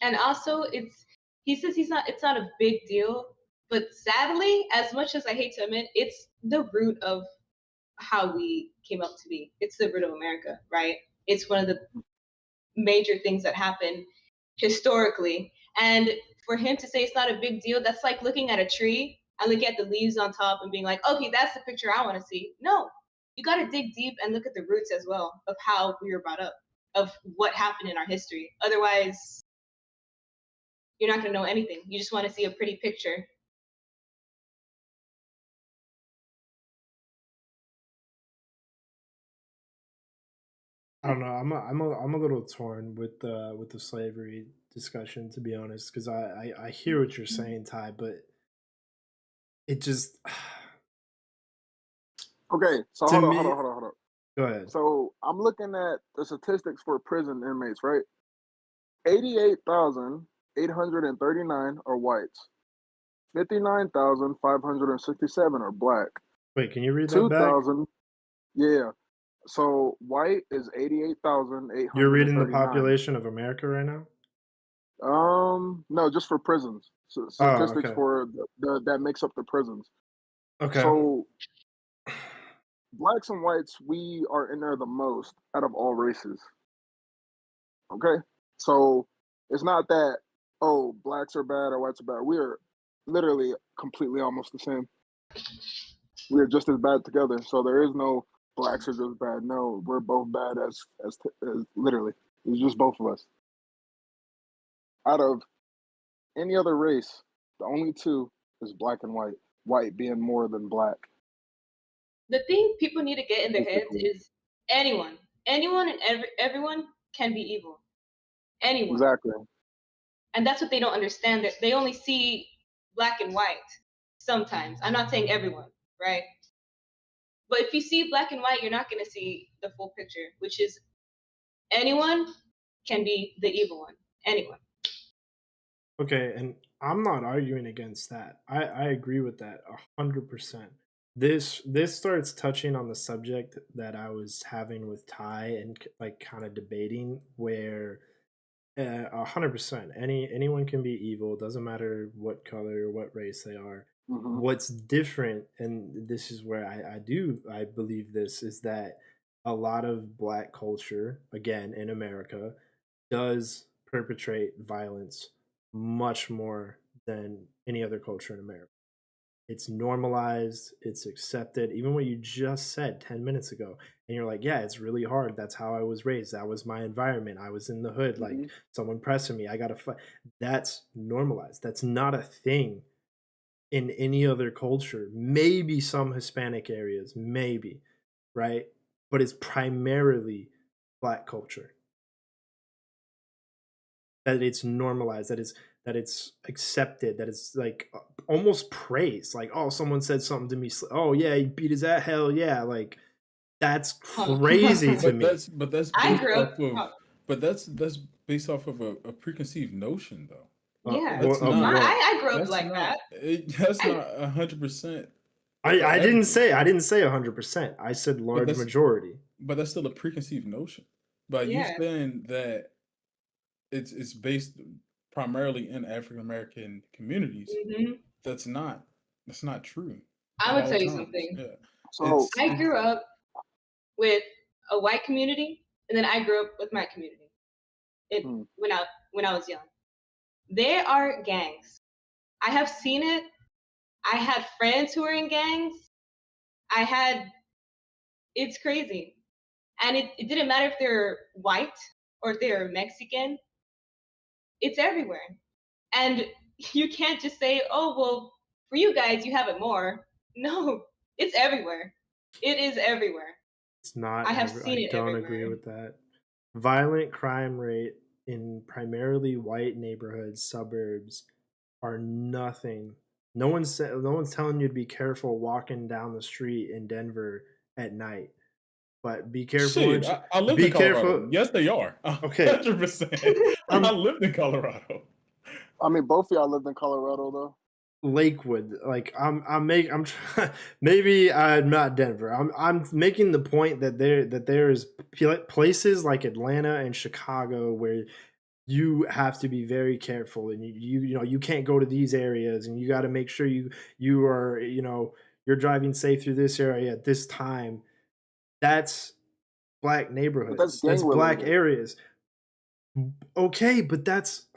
And also, he says it's not a big deal, but sadly, as much as I hate to admit, it's the root of how we came up to be. It's the root of America, right? It's one of the major things that happened historically. And for him to say it's not a big deal, that's like looking at a tree and looking at the leaves on top and being like, okay, that's the picture I want to see. No, you got to dig deep and look at the roots as well of how we were brought up, of what happened in our history. Otherwise, you're not going to know anything. You just want to see a pretty picture. I don't know. I'm a little torn with the slavery discussion, to be honest, because I hear what you're saying, Ty, but it just Okay, so to hold on, me. hold on, hold on, hold on. Go ahead. So I'm looking at the statistics for prison inmates, right? 88,839 are whites. 59,567 are black. Wait, can you read that back? 2,000, yeah. So white is 88,839. You're reading the population of America right now? No, just for prisons. So Oh, statistics okay. for that makes up the prisons. Okay. So blacks and whites, we are in there the most out of all races. Okay, so it's not that blacks are bad or whites are bad. We are literally completely almost the same. We are just as bad together. So there is no blacks are just bad. No, we're both bad as literally. It's just both of us. Out of any other race, the only two is black and white. White being more than black. The thing people need to get in their heads is anyone and everyone can be evil. Anyone. Exactly. And that's what they don't understand. That they only see black and white sometimes. I'm not saying everyone, right? But if you see black and white, you're not going to see the full picture, which is anyone can be the evil one. Anyone. Okay, and I'm not arguing against that. I agree with that 100%. This starts touching on the subject that I was having with Ty and like kind of debating where 100% anyone can be evil. Doesn't matter what color or what race they are. Mm-hmm. What's different, and this is where I believe this, is that a lot of black culture, again in America, does perpetrate violence much more than any other culture in America. It's normalized, it's accepted. Even what you just said 10 minutes ago, and you're like, yeah, it's really hard. That's how I was raised. That was my environment. I was in the hood, like someone pressing me. I got to fight. That's normalized. That's not a thing in any other culture. Maybe some Hispanic areas, maybe, right? But it's primarily black culture. That it's normalized, that it's accepted, that it's like almost praised. Like, oh, someone said something to me. Oh yeah, he beat his ass. Hell yeah, like that's crazy to me. But that's I based grew off up. of. But that's based off of a preconceived notion, though. Yeah, That's not. I grew up That's like not. that. That's not 100%. I didn't say 100%. I said large majority. But that's still a preconceived notion. But you saying that it's based primarily in African American communities. That's not true. I'm gonna tell you something. Yeah. So I grew up with a white community, and then I grew up with my community. When I was young, there are gangs. I have seen it. I had friends who were in gangs. It's crazy. And it didn't matter if they're white or if they're Mexican. It's everywhere. And you can't just say, oh, well, for you guys, you have it more. No, it's everywhere. It is everywhere. It's not. I have seen it don't everywhere. agree with that. Violent crime rate in primarily white neighborhoods, suburbs, are nothing. No one's telling you to be careful walking down the street in Denver at night. But be careful. Shit, I lived in Colorado. Careful. Yes, they are. Okay. 100%. I lived in Colorado. I mean, both of y'all lived in Colorado, though. Lakewood. Like I'm trying, maybe I'm not Denver. I'm making the point that there is places like Atlanta and Chicago where you have to be very careful, and you know you can't go to these areas, and you got to make sure you are, you know, you're driving safe through this area at this time. That's black But that's neighborhoods. That's gang black related. areas. Okay, but that's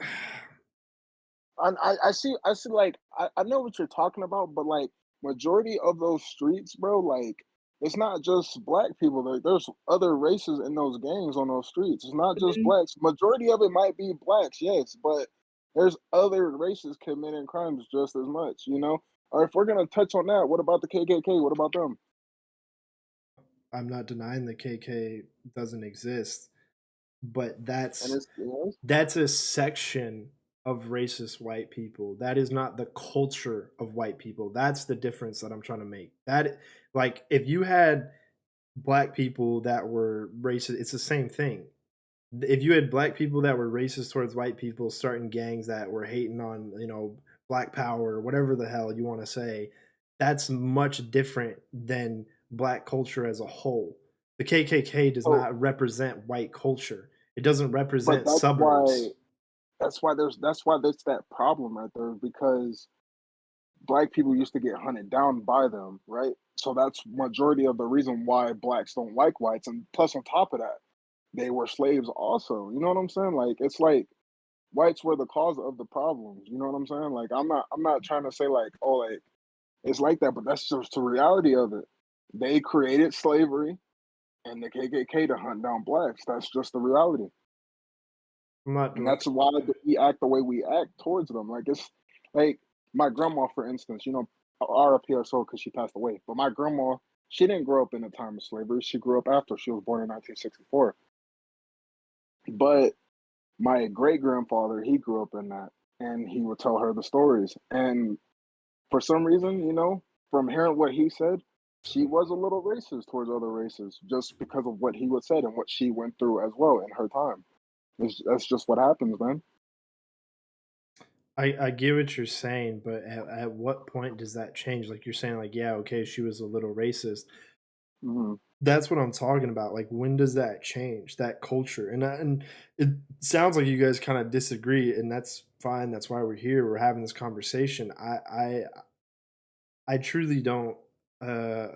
I see like I know what you're talking about, but like majority of those streets, bro, like it's not just black people. There's other races in those gangs on those streets. It's not just Mhm. blacks. Majority of it might be blacks, yes, but there's other races committing crimes just as much, you know? Or if we're gonna touch on that, what about the KKK? What about them? I'm not denying the KK doesn't exist, but And it's you know, that's a section of racist white people. That is not the culture of white people. That's the difference that I'm trying to make. That, like, if you had black people that were racist, it's the same thing. If you had black people that were racist towards white people, starting gangs that were hating on, you know, black power or whatever the hell you want to say, that's much different than black culture as a whole. The KKK does so not represent white culture. It doesn't but represent suburbs. that's why there's that problem right there because black people used to get hunted down by them, right? So that's majority of the reason why blacks don't like whites. And plus, on top of that, they were slaves also. You know what I'm saying? Like it's like whites were the cause of the problems. You know what I'm saying? Like I'm not trying to say like oh like it's like that, but that's just the reality of it. They created slavery and the KKK to hunt down blacks. That's just the reality, I'm not and doing. that's why we act the way we act towards them. Like it's like my grandma, for instance. You know, RIP her soul because she passed away. But my grandma, she didn't grow up in the time of slavery. She grew up after. She was born in 1964. But my great grandfather, he grew up in that, and he would tell her the stories. And for some reason, you know, from hearing what he said, she was a little racist towards other races just because of what he would said and what she went through as well in her time. That's just what happens, man. I get what you're saying, but at what point does that change? Like you're saying, like, yeah, okay, she was a little racist. Hmm. That's what I'm talking about. Like, when does that change? That culture, and it sounds like you guys kind of disagree, and that's fine. That's why we're here. We're having this conversation. I truly don't uh,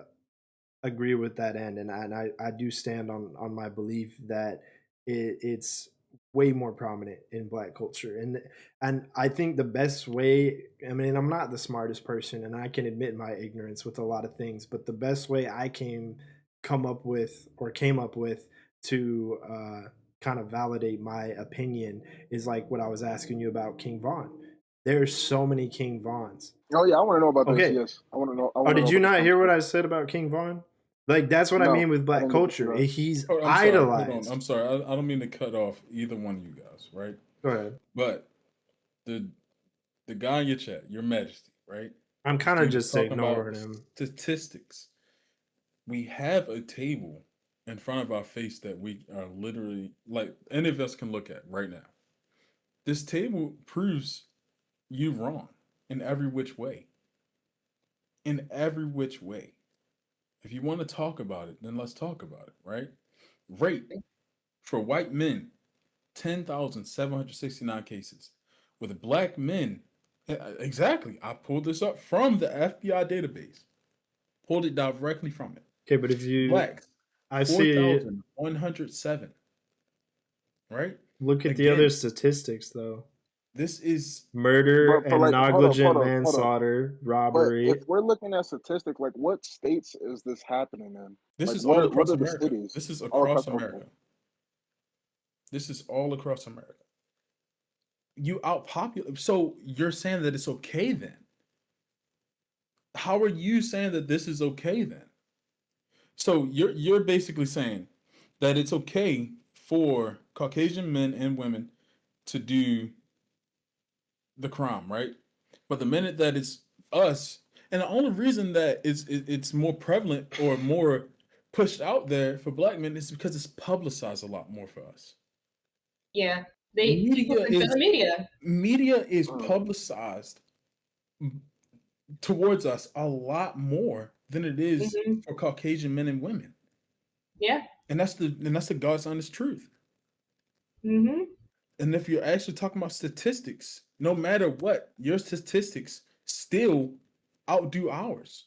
agree with that end, and I do stand on my belief that it's way more prominent in black culture, and I think the best way. I mean, I'm not the smartest person, and I can admit my ignorance with a lot of things, but the best way I came up with to kind of validate my opinion is like what I was asking you about King Von. There's so many King Vons. Oh yeah, I want to know about this. Okay. Yes, I want to know. I Oh, want to know did you about this not hear what conversation. I said about King Von? Like, that's what I No, mean with I black didn't get to see culture. that. He's Oh, I'm sorry. Hold on. I'm idolized. sorry. I don't mean to cut off either one of you guys, right? Go ahead. But the the guy in your chat, Your Majesty, right? I'm This kind of dude is just talking about ignoring him. statistics. We have a table in front of our face that we are literally like any of us can look at right now. This table proves you wrong in every which way. In every which way. If you want to talk about it, then let's talk about it, right? Rate for white men 10,769 cases. With black men, exactly. I pulled this up from the FBI database, pulled it directly from it. Okay, but if you, Blacks, I see, 4,107, right? look at the other Again, statistics though: this is murder But for and like, negligent hold up. manslaughter, But if robbery. we're looking at statistics, like what states is this happening in? this Like is all what across are the America. cities This is all across across? Okay. America. This is all across America. You outpopulate. So you're saying that it's okay then? How are you saying that this is okay then? So you're basically saying that it's okay for Caucasian men and women to do the crime, right? But the minute that it's us, and the only reason that it's more prevalent or more pushed out there for black men is because it's publicized a lot more for us. Yeah. People Media control is the media. media is Mm. publicized towards us a lot more than it is Hmm. for Caucasian men and women. Yeah. And that's the God's honest truth. Hmm. And if you're actually talking about statistics, no matter what, your statistics still outdo ours.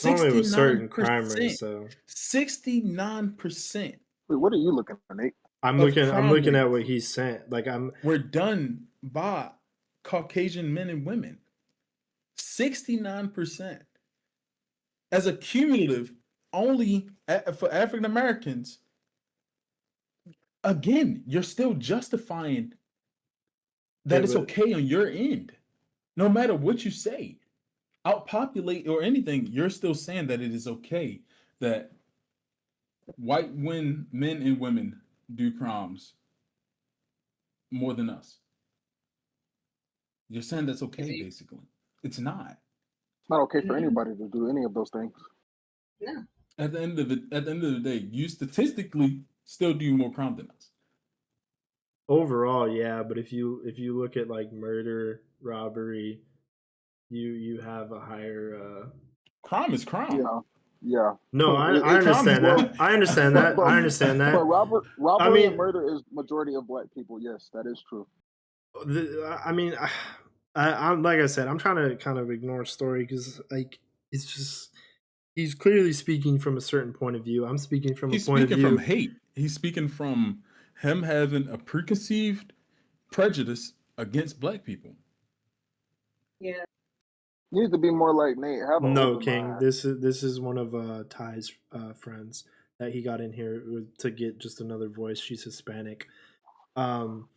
Only with certain crime rates, 69%. so 69% Wait, what are you looking at, Nate? of I'm crime looking at rates what he sent. Like were done by Caucasian men and women. 69%. As a cumulative, only for African Americans, again, you're still justifying yeah, that it's but okay on your end. No matter what you say, outpopulate or anything, you're still saying that it is okay that white men and women do crimes more than us. You're saying that's okay, Crazy. basically. It's not. It's not okay for Hmm. anybody to do any of those things. No. At the end of the day, you statistically still do more crime than us. overall, yeah. But if you look at like murder, robbery, you have a higher. Crime is crime. Yeah, yeah. No, I It, Crime is understand well, that. crime. I understand but that. but I understand but that. I robbery and mean, murder is majority of black people. Yes, that is true. I mean, I'm like I said, I'm trying to kind of ignore story because like it's just he's clearly speaking from a certain point of view. I'm speaking from a He's point of speaking from view. hate. He's speaking from him having a preconceived prejudice against black people. Yeah. You need to be more like Nate. Have an No, open King. mind. This is one of Ty's friends that he got in here to get just another voice. She's Hispanic. Um,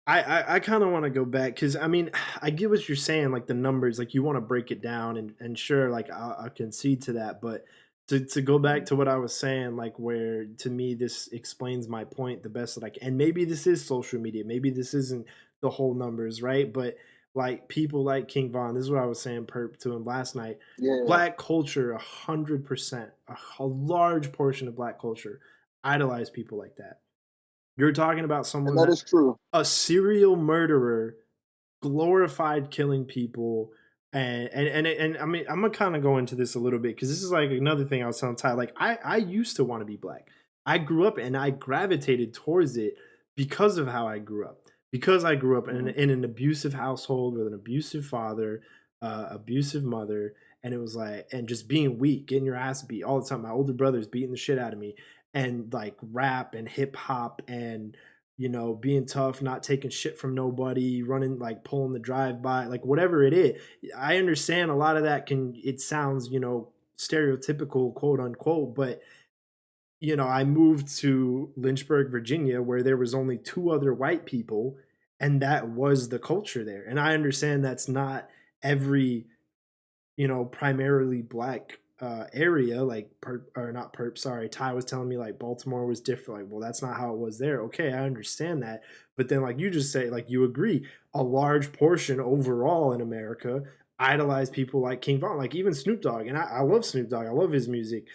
I kind of want to go back because I mean I get what you're saying, like the numbers, like you want to break it down, and sure, like I'll concede to that, but to go back to what I was saying, like where to me this explains my point the best that I can, and maybe this is social media, maybe this isn't the whole numbers, right? But like people like King Von, this is what I was saying perp to him last night. Yeah, Black culture, 100%, a large portion of black culture idolize people like that. You're talking about and someone that that is true. a serial murderer glorified killing people and I mean I'm gonna kind of go into this a little bit because this is like another thing I was telling Ty. Like I used to want to be black. I grew up and I gravitated towards it because of how I grew up. Because I grew up Hmm. in an abusive household with an abusive father, abusive mother, and it was like and just being weak, getting your ass beat all the time. My older brother's beating the shit out of me, and like rap and hip hop and being tough, not taking shit from nobody, running like pulling the drive by, like whatever it is. I understand a lot of that it sounds, stereotypical, quote unquote, but I moved to Lynchburg, Virginia, where there was only two other white people, and that was the culture there. And I understand that's not every primarily black area, like perp or not perp. Sorry, Ty was telling me like Baltimore was different. Like, well, that's not how it was there. Okay, I understand that, but then like you just say, like you agree, a large portion overall in America idolize people like King Von, like even Snoop Dogg, and I love Snoop Dogg. I love his music.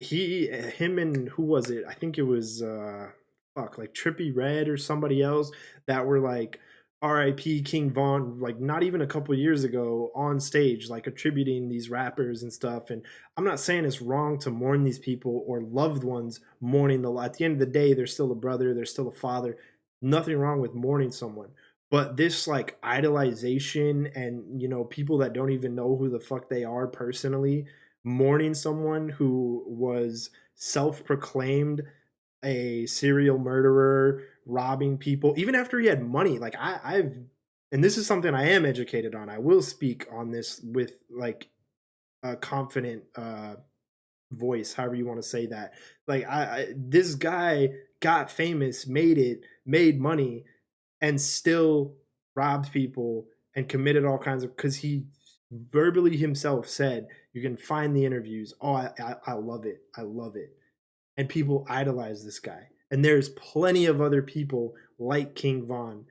Him and who was it? I think it was like Trippy Red or somebody else that were like R.I.P. King Von, like not even a couple years ago on stage, like attributing these rappers and stuff. And I'm not saying it's wrong to mourn these people or loved ones mourning the. At the end of the day, they're still a brother, they're still a father. Nothing wrong with mourning someone. But this like idolization and people that don't even know who the fuck they are personally mourning someone who was self-proclaimed a serial murderer, robbing people, even after he had money. Like I've, and this is something I am educated on. I will speak on this with like a confident voice, however you want to say that. Like this guy got famous, made money, and still robbed people and committed all kinds of because he verbally himself said you can find the interviews. Oh, I love it, I love it, and people idolize this guy. And there's plenty of other people like King Von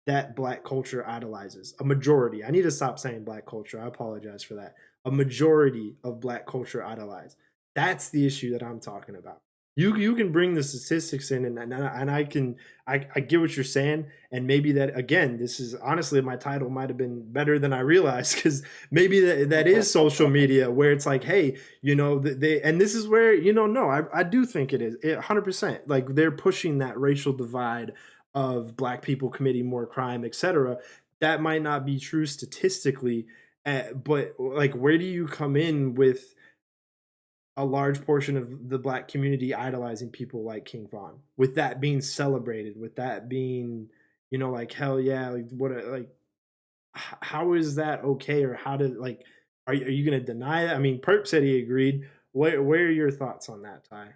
that black culture idolizes. A majority. I need to stop saying black culture. I apologize for that. A majority of black culture idolize. That's the issue that I'm talking about. You can bring the statistics in, and I get what you're saying, and maybe that again, this is honestly my title might have been better than I realized because maybe that is social media where it's like, hey, they and this is where no, I do think it is 100% like they're pushing that racial divide of black people committing more crime, etc. That might not be true statistically, but like, where do you come in with a large portion of the black community idolizing people like King Von, with that being celebrated, with that being, like hell yeah, like like how is that okay, or how did like are you gonna deny that? I mean, Perp said he agreed. Where are your thoughts on that, Ty?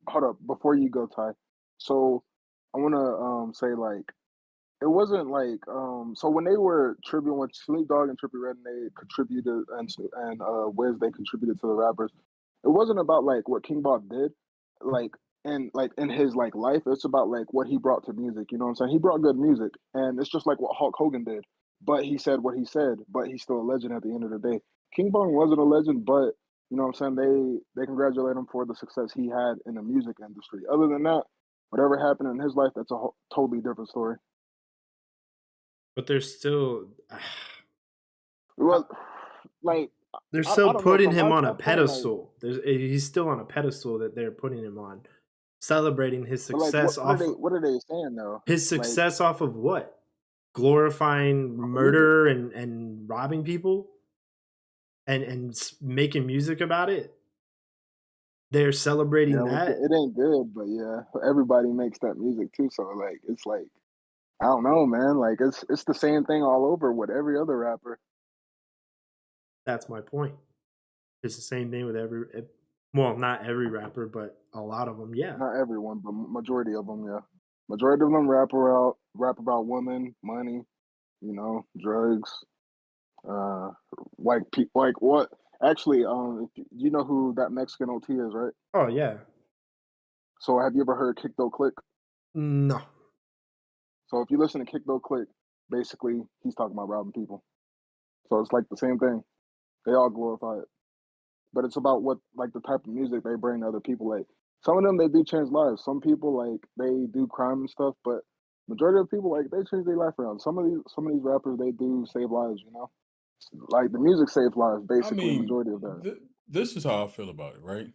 Hold up, before you go, Ty. So I want to say like it wasn't like so when they were tributing when Snoop Dogg and Trippie Redd they contributed and Wiz they contributed to the rappers. It wasn't about like what King Bob did, like like in his like life. It's about like what he brought to music. You know what I'm saying? He brought good music, and it's just like what Hulk Hogan did. But he said what he said, but he's still a legend at the end of the day. King Bong wasn't a legend, but you know what I'm saying? They congratulate him for the success he had in the music industry. Other than that, whatever happened in his life, that's a totally different story. But they're still Well, like they're I still don't know. putting From him my on a standpoint, like, pedestal. He's still on a pedestal that they're putting him on, celebrating his but like, success off what are they saying though? his Like, success off of what? Glorifying music. murder and robbing people and making music about it. They're celebrating Yeah, which that. it ain't good, but yeah, everybody makes that music too. So like, it's like I don't know, man. Like it's the same thing all over with every other rapper. That's my point. It's the same thing with well, not every rapper, but a lot of them. Yeah. Not everyone, but majority of them, yeah. Majority of them rap about women, money, drugs, uh, like people, like what? Actually, you know who that Mexican OT is, right? Oh yeah. So have you ever heard Kick Though Click? No. So if you listen to Kick Though Click, basically he's talking about robbing people. So it's like the same thing. They all glorify it, but it's about what like the type of music they bring to other people. Like some of them they do change lives. Some people like they do crime and stuff, but majority of people like they change their life around. Some of these rappers they do save lives. Like the music saves lives. I Basically, mean, majority of that. this is how I feel about it, right?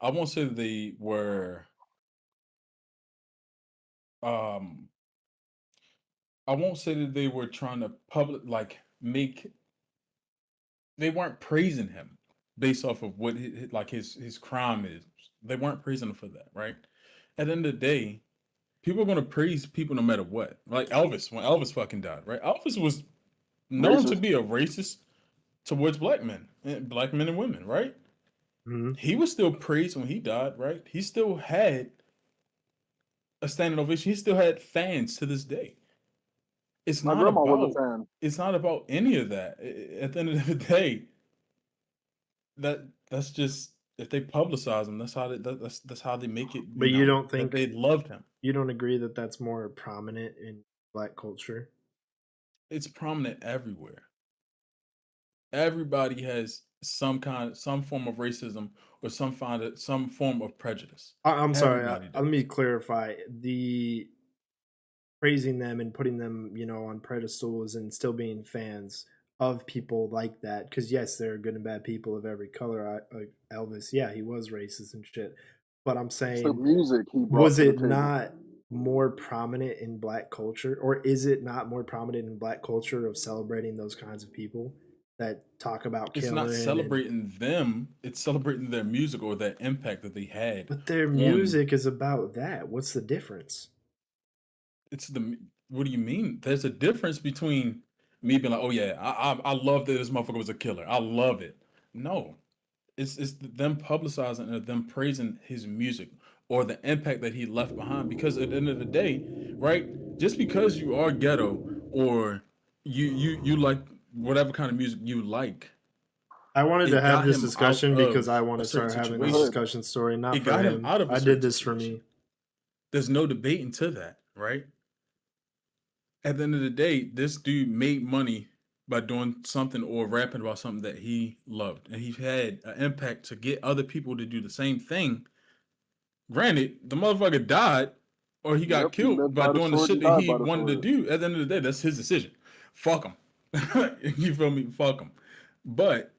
I won't say that um I won't say that they were trying to like make they weren't praising him based off of what like his crime is. They weren't praising him for that, right? At the end of the day, people are gonna praise people no matter what. Like Elvis, when Elvis fucking died, right? Elvis was known to Racist. be a racist towards black men and women, right? Mm-hmm. He was still praised when he died, right? He still had a standing ovation. He still had fans to this day. It's My not grandma was a about fan. it's not about any of that. At the end of the day, that's just if they publicize him, that's how they make it. But you don't That think they loved him. you don't agree that that's more prominent in black culture? It's prominent everywhere. Everybody has some form of racism or some form of prejudice. I'm sorry. Everybody Let does. me clarify the praising them and putting them, on pedestals and still being fans of people like that. Because yes, there are good and bad people of every color. Like Elvis, yeah, he was racist and shit. But I'm It's the saying, music he brought was to the it table. not more prominent in black culture, or is it not more prominent in black culture of celebrating those kinds of people that talk about It's not killing and? celebrating them, it's celebrating their music or that impact that they had But their on music is about that. What's the difference? it's the what do you mean? There's a difference between me being like, oh yeah, I love that this motherfucker was a killer. I love it. No. It's them publicizing or them praising his music or the impact that he left behind. Because at the end of the day, right? Just because you are ghetto or you like whatever kind of music you like, I wanted to it have got this him out discussion because I of want a to certain start having The this hood. situation. discussion story, not It for got him him. out of a I did certain this for situation. me. There's no debate into that, right? At the end of the day, this dude made money by doing something or rapping about something that he loved. And he had an impact to get other people to do the same thing Granted, the motherfucker died or he got Yep, he killed lived by by the doing the sword shit and that died he by the wanted to sword. do. At the end of the day, that's his decision. Fuck him. You feel me? Fuck him. But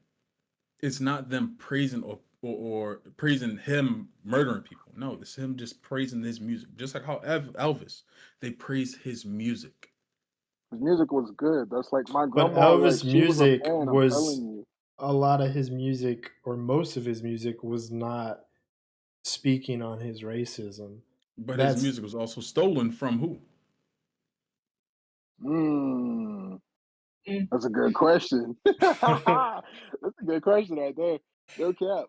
it's not them praising or praising him murdering people. No, it's him just praising his music. Just like how Elvis, they praise his music. His music was good. That's like my But grandma. Like Elvis' she was a music fan. I'm telling was you. a lot of his music, or most of his music, was not speaking on his racism. But his That's music was also stolen from who? Mm, Mm. that's a good question. That's a good question right there. No cap.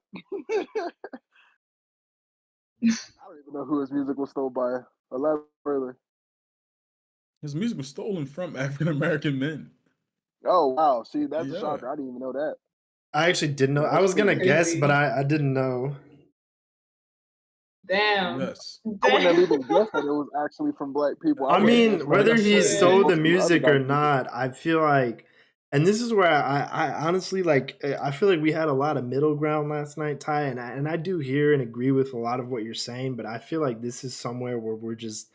I don't even know who his music was stole by. Elaborate further. His music was stolen from African American men. Oh wow! See, that's a Yeah. shocker. I didn't even know that. I actually didn't know. I That's was gonna crazy. guess, but Crazy. I didn't know. Damn. Yes. I wouldn't have Damn. even guessed that it was actually from black people. I I would have mean, guessed like Like whether I he said, from stole Yeah. the most of the other music or black people. not, I feel like, and this is where I honestly like. I feel like we had a lot of middle ground last night, Ty, and I do hear and agree with a lot of what you're saying, but I feel like this is somewhere where we're just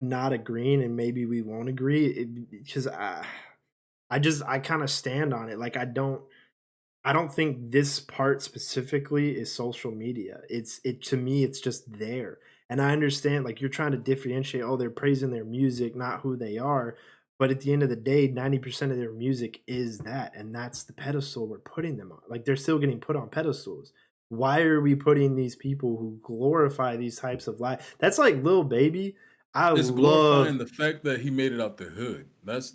not agreeing, and maybe we won't agree because I kind of stand on it. Like I don't think this part specifically is social media. It to me it's just there. And I understand like you're trying to differentiate, oh, they're praising their music, not who they are. But at the end of the day, 90% of their music is that, and that's the pedestal we're putting them on. Like they're still getting put on pedestals. Why are we putting these people who glorify these types of life? That's like Lil Baby. I It's love glorifying the fact that he made it out the hood. That's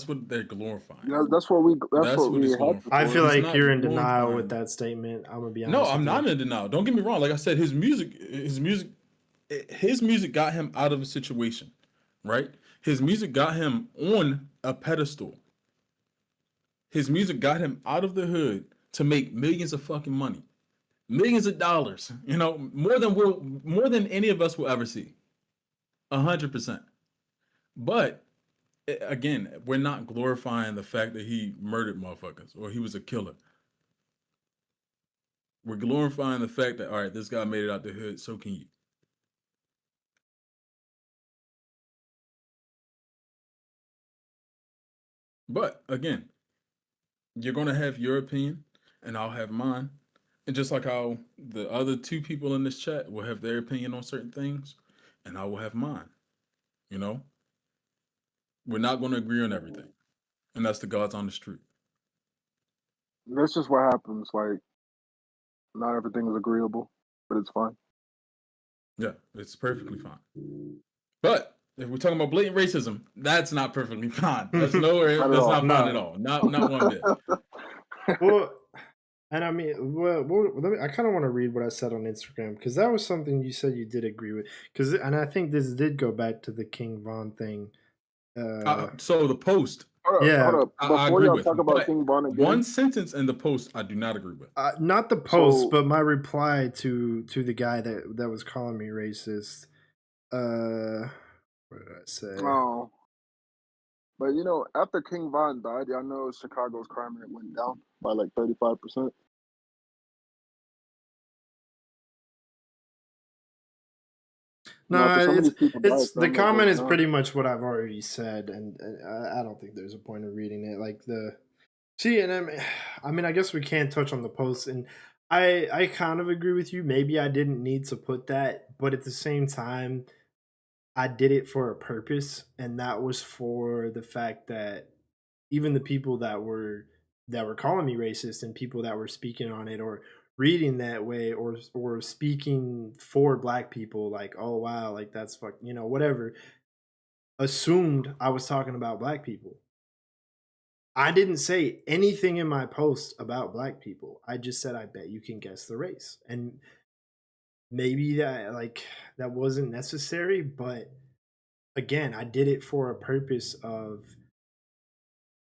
what they're glorifying. Yeah, that's what we. That's That's what what we it's had I glorifying. feel before. He's like not you're in denial with glorifying. that statement. I'm gonna be No, honest with I'm you. not in denial. Don't get me wrong. Like I said, his music got him out of a situation, right? His music got him on a pedestal. His music got him out of the hood to make millions of fucking money, millions of dollars. You know, more than any of us will ever see. 100%. But again, we're not glorifying the fact that he murdered motherfuckers or he was a killer. We're glorifying the fact that all right, this guy made it out the hood, so can you. But again, you're gonna have your opinion, and I'll have mine. And just like how the other two people in this chat will have their opinion on certain things, and I will have mine. You know, we're not going to agree on everything, and that's the God's honest truth. That's just what happens. Like not everything is agreeable, but it's fine. Yeah, it's perfectly fine. But if we're talking about blatant racism, that's not perfectly fine. That's nowhere. Not at That's all. not fine at No. all. Not one bit. Well, and I mean, I kind of want to read what I said on Instagram because that was something you said you did agree with. And I think this did go back to the King Von thing. So the post, Hold up, hold Yeah, up. I Before agree y'all with, talk about but King Von one again, sentence in the post I do not agree with. not the post, so but my reply to the guy that was calling me racist. What did I say? oh, but you know, after King Von died, y'all know Chicago's crime rate went down by like 35%. You know, after No, some of these people died, it's the crime rate comment goes is down. pretty much what I've already said, and I don't think there's a point of reading it. Like the see, and I mean, I guess we can't touch on the post, and I kind of agree with you. Maybe I didn't need to put that, but at the same time, I did it for a purpose, and that was for the fact that even the people that were calling me racist and people that were speaking on it or reading that way or speaking for black people like oh wow like that's fuck whatever assumed I was talking about black people. I didn't say anything in my post about black people. I just said I bet you can guess the race. And maybe that wasn't necessary, but again, I did it for a purpose of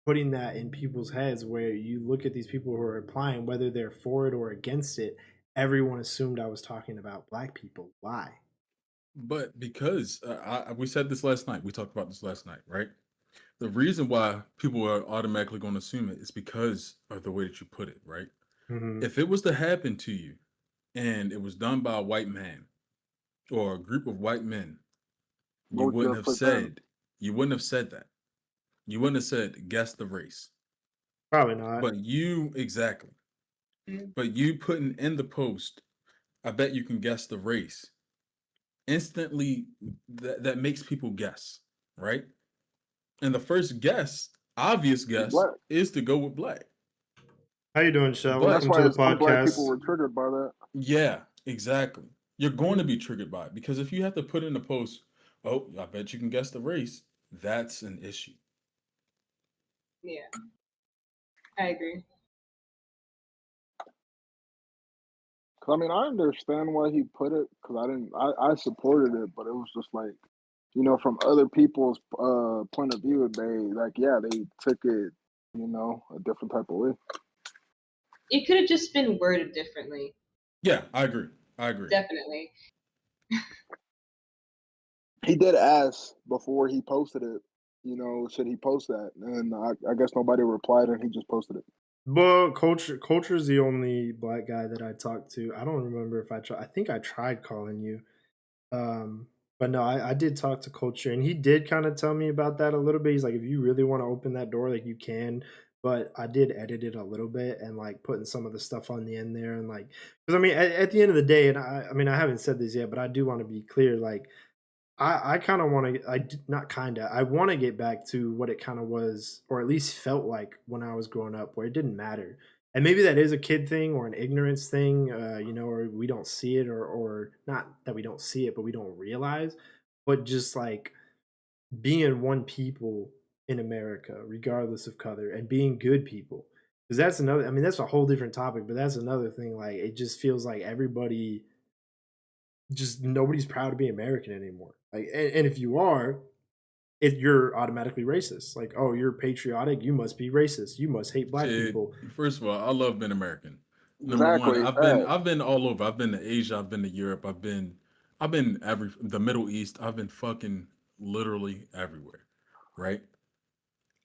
putting that in people's heads where you look at these people who are applying, whether they're for it or against it, everyone assumed I was talking about black people. Why? But because we said this last night, we talked about this last night, right? The reason why people are automatically going to assume it is because of the way that you put it, right? Mm-hmm. If it was to happen to you and it was done by a white man, or a group of white men, What would you have put then? you wouldn't have said that. You wouldn't have said guess the race. Probably not. But you exactly. Mm. But you putting in the post, I bet you can guess the race. Instantly that makes people guess, right? And the first guess, obvious It's guess, black. is to go with black. How you doing, Shell? And that's But Welcome to why the some black people podcast. were triggered by that. yeah, exactly. You're going to be triggered by it because if you have to put in a post, oh, I bet you can guess the race, that's an issue. Yeah, I agree. Cause I mean, I understand why he put it. Cause I didn't. I supported it, but it was just like, from other people's point of view, they took it, a different type of way. It could have just been worded differently. Yeah, I agree. I agree. Definitely. He did ask before he posted it. Should he post that? And I guess nobody replied, and he just posted it. Well, Culture's the only black guy that I talked to. I don't remember if I tried. I think I tried calling you. Um, but no, I did talk to Culture, and he did kind of tell me about that a little bit. He's like, if you really want to open that door, like you can. But I did edit it a little bit and like putting some of the stuff on the end there, and like, because I mean, at the end of the day, and I mean, I haven't said this yet, but I do want to be clear, like. I kind of want to. Not kind of. I want to get back to what it kind of was, or at least felt like when I was growing up, where it didn't matter. And maybe that is a kid thing or an ignorance thing, or we don't see it, or not that we don't see it, but we don't realize. But just like being one people in America, regardless of color, and being good people, because that's another. I mean, that's a whole different topic, but that's another thing. Like it just feels like everybody just nobody's proud to be American anymore. Like, and if you are, you're automatically racist. Like, oh, you're patriotic, you must be racist. You must hate black Shit, people. first of all, I love being American. Number one, Exactly. Fact. I've been all over. I've been to Asia, I've been to Europe, I've been the Middle East, I've been fucking literally everywhere. Right?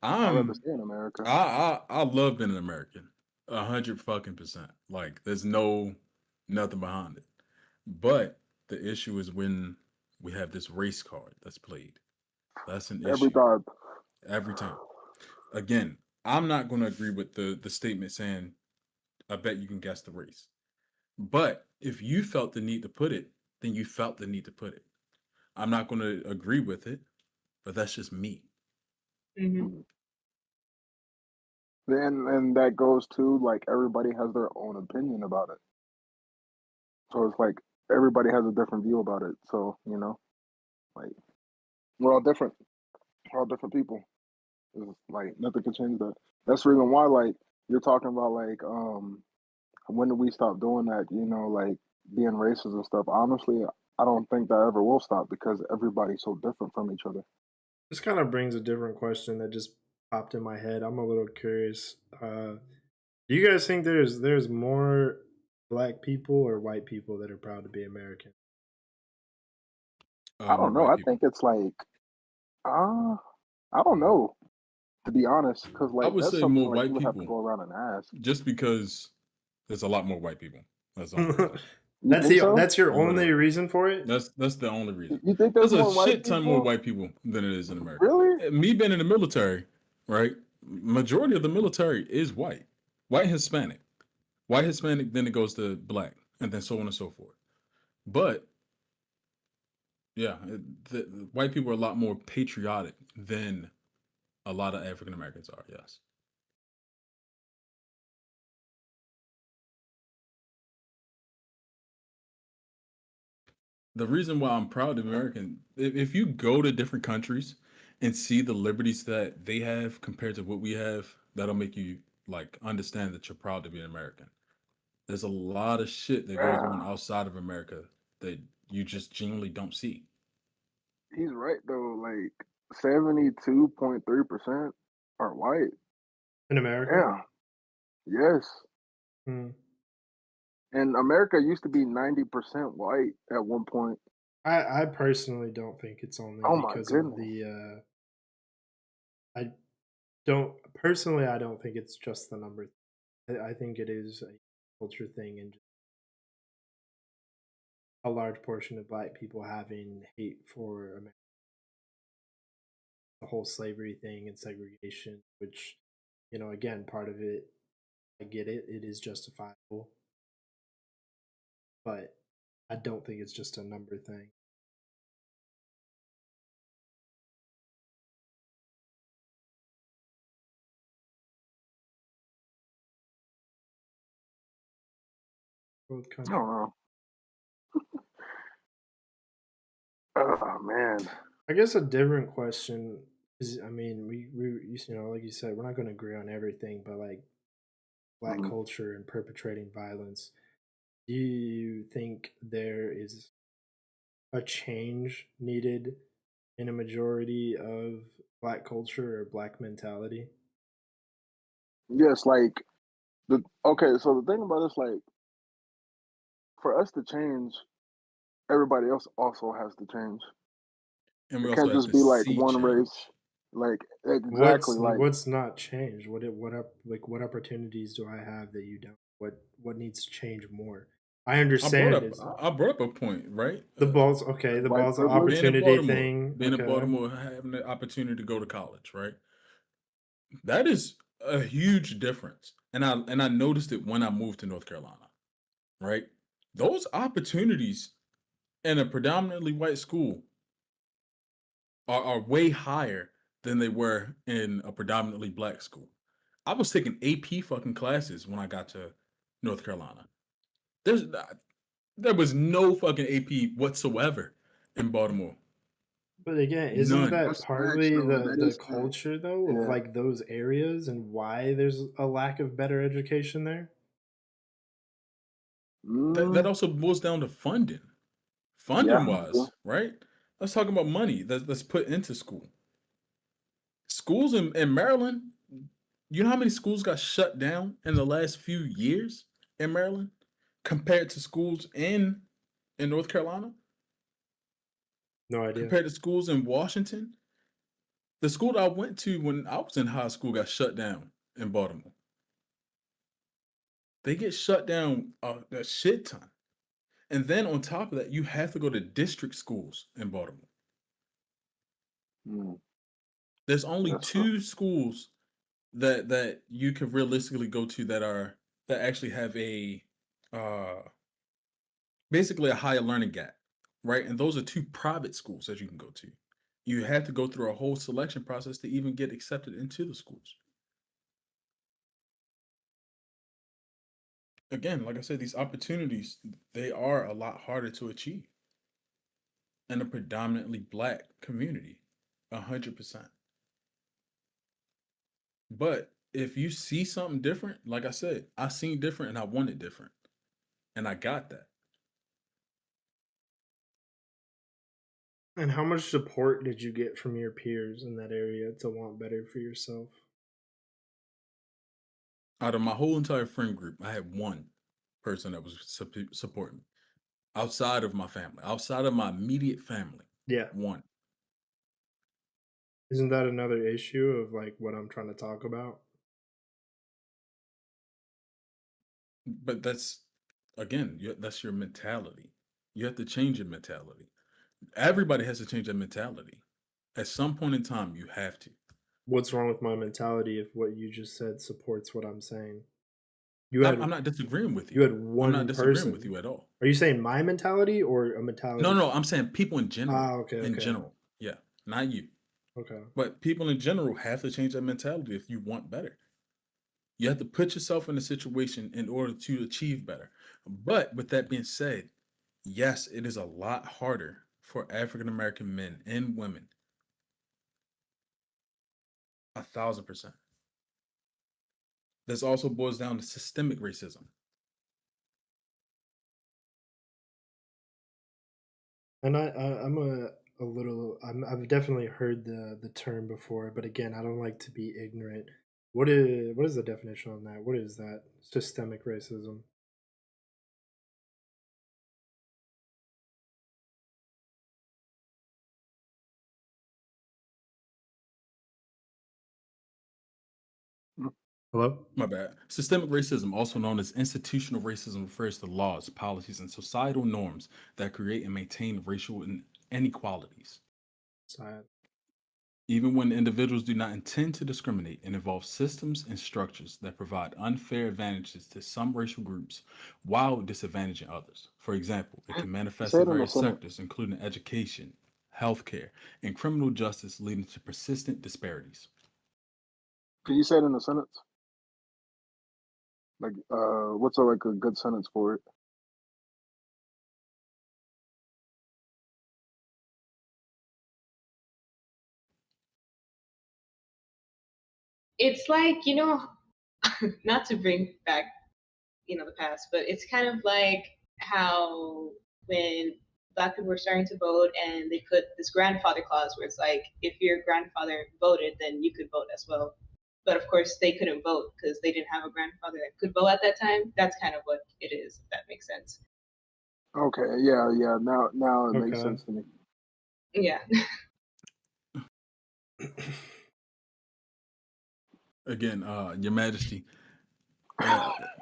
I'd rather I'm stay in America. I love being an American. 100 fucking percent. Like there's nothing behind it. But the issue is when we have this race card that's played. That's an Every issue time. every time. Again, I'm not going to agree with the statement saying I bet you can guess the race. But if you felt the need to put it, then you felt the need to put it. I'm not going to agree with it, but that's just me. Hmm. And that goes to like everybody has their own opinion about it. So it's like everybody has a different view about it. So, like we're all different. We're all different people. It's like nothing can change that. That's the reason why like you're talking about like when do we stop doing that, like being racist and stuff. Honestly, I don't think that ever will stop because everybody's so different from each other. This kind of brings a different question that just popped in my head. I'm a little curious. Do you guys think there's more black people or white people that are proud to be American? I More don't know. white I people. think it's like uh I don't know, to be honest, because I like would that's say something more like you white would have to people go around and ask. just because there's a lot more white people. That's the only reason. You think so? That's your only Literally. reason for it? That's the only reason. You think There's there's a more white shit ton more people? white people than it is in America. Really? Me being in the military, right? Majority of the military is white. White Hispanic. White Hispanic, then it goes to black, and then so on and so forth. But yeah, the white people are a lot more patriotic than a lot of African Americans are. Yes. The reason why I'm proud of American, if you go to different countries and see the liberties that they have compared to what we have, that'll make you like understand that you're proud to be an American. There's a lot of shit that goes Yeah, on outside of America that you just genuinely don't see. he's right though. Like 72.3% are white. In America? Yeah. Yes. Hmm. And America used to be 90% white at one point. I personally don't think it's only Oh my because of goodness. the I don't personally I don't think it's just the number. I think it is a culture thing and a large portion of black people having hate for the whole slavery thing and segregation, which, again, part of it, I get it, it is justifiable, but I don't think it's just a number thing. Both I countries. don't know. Oh man. I guess a different question is, I mean, like you said, we're not going to agree on everything, but like black Mhm. culture and perpetrating violence, do you think there is a change needed in a majority of black culture or black mentality? Yes, like the okay. So the thing about it's like for us to change, everybody else also has to change. And we It also can't have just to be like see one race. change. Like What's exactly. Like what's not changed? What opportunities do I have that you don't? What needs to change more? I I brought understand up is I brought up a point, right? the balls okay, the white balls privilege. opportunity thing. Being in Okay. Baltimore, having the opportunity to go to college, right? That is a huge difference. And I noticed it when I moved to North Carolina, right? Those opportunities in a predominantly white school are way higher than they were in a predominantly black school. I was taking AP fucking classes when I got to North Carolina. There's there was no fucking AP whatsoever in Baltimore. But again, isn't None. that That's facts, partly though. the That is facts. culture though of Yeah. like those areas and why there's a lack of better education there? That Mm, also boils down to funding. yeah. Funding Yeah. wise, right? Let's talk about money that's put into school. Schools in Maryland, you know how many schools got shut down in the last few years in Maryland compared to schools in North Carolina, No idea. compared to schools in Washington? The school that I went to when I was in high school got shut down in Baltimore. They get shut down a shit ton. And then on top of that, you have to go to district schools in Baltimore. Mm, There's only that's tough. two schools that you can realistically go to that actually have a uh basically a higher learning gap, right? And those are two private schools that you can go to. You have to go through a whole selection process to even get accepted into the schools. Again, like I said, these opportunities, they are a lot harder to achieve in a predominantly black community. 100%. But if you see something different, like I said, I seen different and I wanted different. And I got that. And how much support did you get from your peers in that area to want better for yourself? Out of my whole entire friend group, I had one person that was supporting me outside of my family, outside of my immediate family. Yeah. One. Isn't that another issue of like what I'm trying to talk about? But that's, again, that's your mentality. You have to change your mentality. Everybody has to change their mentality. At some point in time, you have to. What's wrong with my mentality if what you just said supports what I'm saying? You I'm, had I'm not disagreeing with you you. had I'm not one disagreeing with person. you at all. Are you saying my mentality or a No, mentality? no, I'm saying people in general. Ah, okay, In okay, general. Yeah, not you. okay. But people in general have to change their mentality if you want better. You have to put yourself in a situation in order to achieve better. But with that being said, yes, it is a lot harder for African American men and women. 1,000%. This also boils down to systemic racism. And I'm a little I've definitely heard the term before, but again, I don't like to be ignorant. What is the definition on that? What is that? Systemic racism. Hello? My bad. Systemic racism, also known as institutional racism, refers to laws, policies, and societal norms that create and maintain racial inequalities. Sad. Even when individuals do not intend to discriminate, it involves systems and structures that provide unfair advantages to some racial groups while disadvantaging others. For example, it can manifest Say in it in a various sentence. sectors, including education, healthcare, and criminal justice, leading to persistent disparities. Can you say it in a sentence? Like, what's a good sentence for it? It's like, not to bring back, the past, but it's kind of like how when Black people were starting to vote and they put this grandfather clause where it's like, if your grandfather voted, then you could vote as well. But of course, they couldn't vote because they didn't have a grandfather that could vote at that time. That's kind of what it is, if that makes sense. Okay, yeah. Now it makes Okay. sense to me. Yeah. Again, Your Majesty,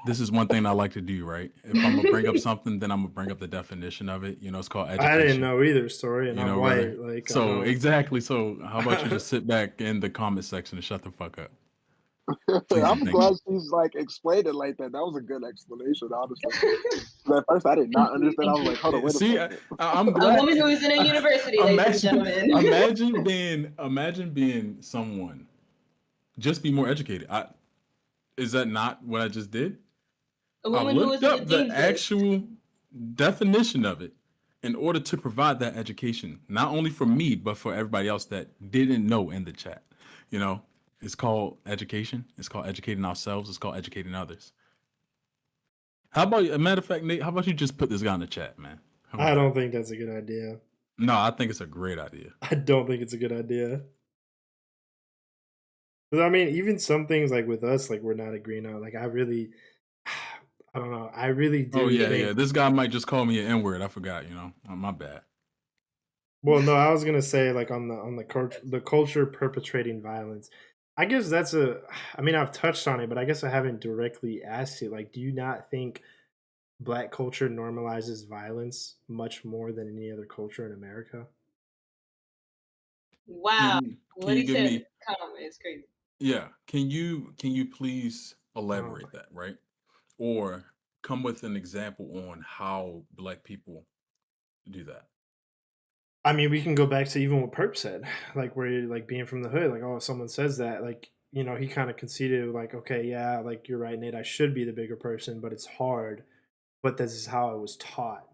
this is one thing I like to do, right? If I'm gonna bring up something, then I'm gonna bring up the definition of it. It's called education. I didn't know either, story, and I'm brother. white. Like, So exactly. So how about you just sit back in the comment section and shut the fuck up? Please I'm and thank glad you. she's like explained it like that. That was a good explanation, honestly. But at first, I did not understand. I was like, hold on, wait a See, second. I'm A glad. woman who is in a university, ladies and gentlemen. Imagine being someone. Just be more educated. Is that not what I just did? A I woman who is looked in the up the dean's list. actual definition of it in order to provide that education, not only for me, but for everybody else that didn't know in the chat. It's called education. It's called educating ourselves. It's called educating others. How about, a matter of fact, Nate, how about you just put this guy in the chat, man? I don't think that's a good idea. No, I think it's a great idea. I don't think it's a good idea. But I mean, even some things like with us, like we're not agreeing on. Like I don't know. I really do. Oh yeah, think, yeah. This guy might just call me an N-word. I forgot. My bad. Well, no, I was gonna say like on the culture perpetrating violence. I guess that's I mean, I've touched on it, but I guess I haven't directly asked you. Like, do you not think Black culture normalizes violence much more than any other culture in America? Wow. Can What you he give said me? comment is crazy. Yeah. Can you please elaborate that, right? Or come with an example on how Black people do that. I mean, we can go back to even what Purp said, like where you're like being from the hood, like, oh, if someone says that, like, he kind of conceded, like, okay, yeah, like you're right, Nate, I should be the bigger person, but it's hard. But this is how I was taught.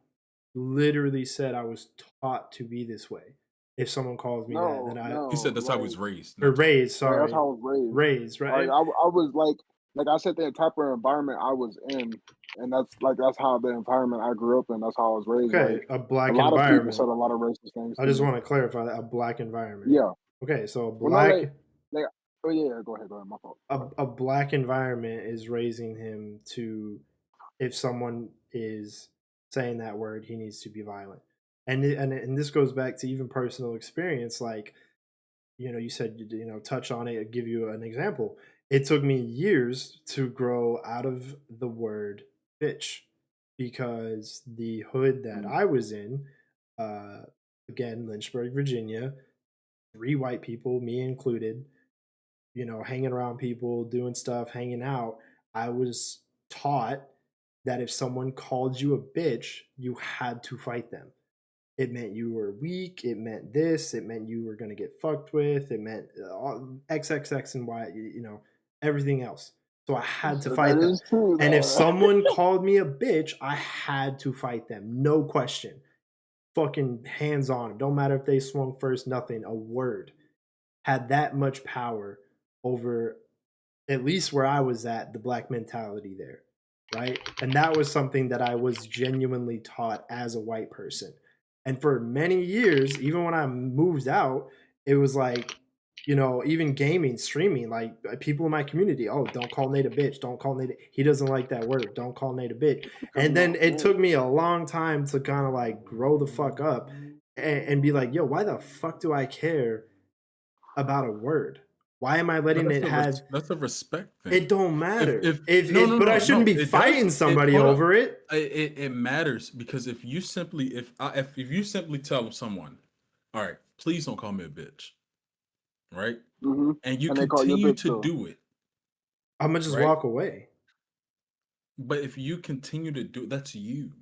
Literally said I was taught to be this way. If someone calls me that, then He said that's how I like, was raised. or not taught. raised, like, sorry. that's how I was raised. Raised, right? I was like I said, the type of environment I was in, and that's how the environment I grew up in. That's how I was raised. Okay, Like a Black a lot of people said environment. a lot of racist things. I just want to clarify that, a Black environment. Yeah. Okay, so a Well, no, Black oh yeah, go ahead, my fault. a Black environment is raising him to, if someone is saying that word, he needs to be violent. And this goes back to even personal experience. Like, you said, touch on it, give you an example. It took me years to grow out of the word bitch, because the hood that I was in, again, Lynchburg, Virginia, 3 white people, me included, hanging around people, doing stuff, hanging out, I was taught that if someone called you a bitch, you had to fight them. It meant you were weak. It meant this. It meant you were going to get fucked with. It meant XXX and Y, everything else. So I had to fight them. True, and if someone called me a bitch, I had to fight them. No question. Fucking hands on. Don't matter if they swung first, nothing. A word had that much power over, at least where I was at, the Black mentality there. Right. And that was something that I was genuinely taught as a white person. And for many years, even when I moved out, it was like, even gaming, streaming, like people in my community, oh, don't call Nate a bitch. Don't call Nate. He doesn't like that word. Don't call Nate a bitch. And then it took me a long time to kind of like grow the fuck up and be like, yo, why the fuck do I care about a word? Why am I But letting it have? that's a respect It thing. don't matter. If If no, but I no, shouldn't no, be it does. fighting It somebody hold up. over it. It matters because if you simply if you simply tell someone, all right, please don't call me a bitch, right? Mm-hmm. And you And they call you a continue bitch to too. do it, I'm gonna just right? walk away. But if you continue to do it, that's you.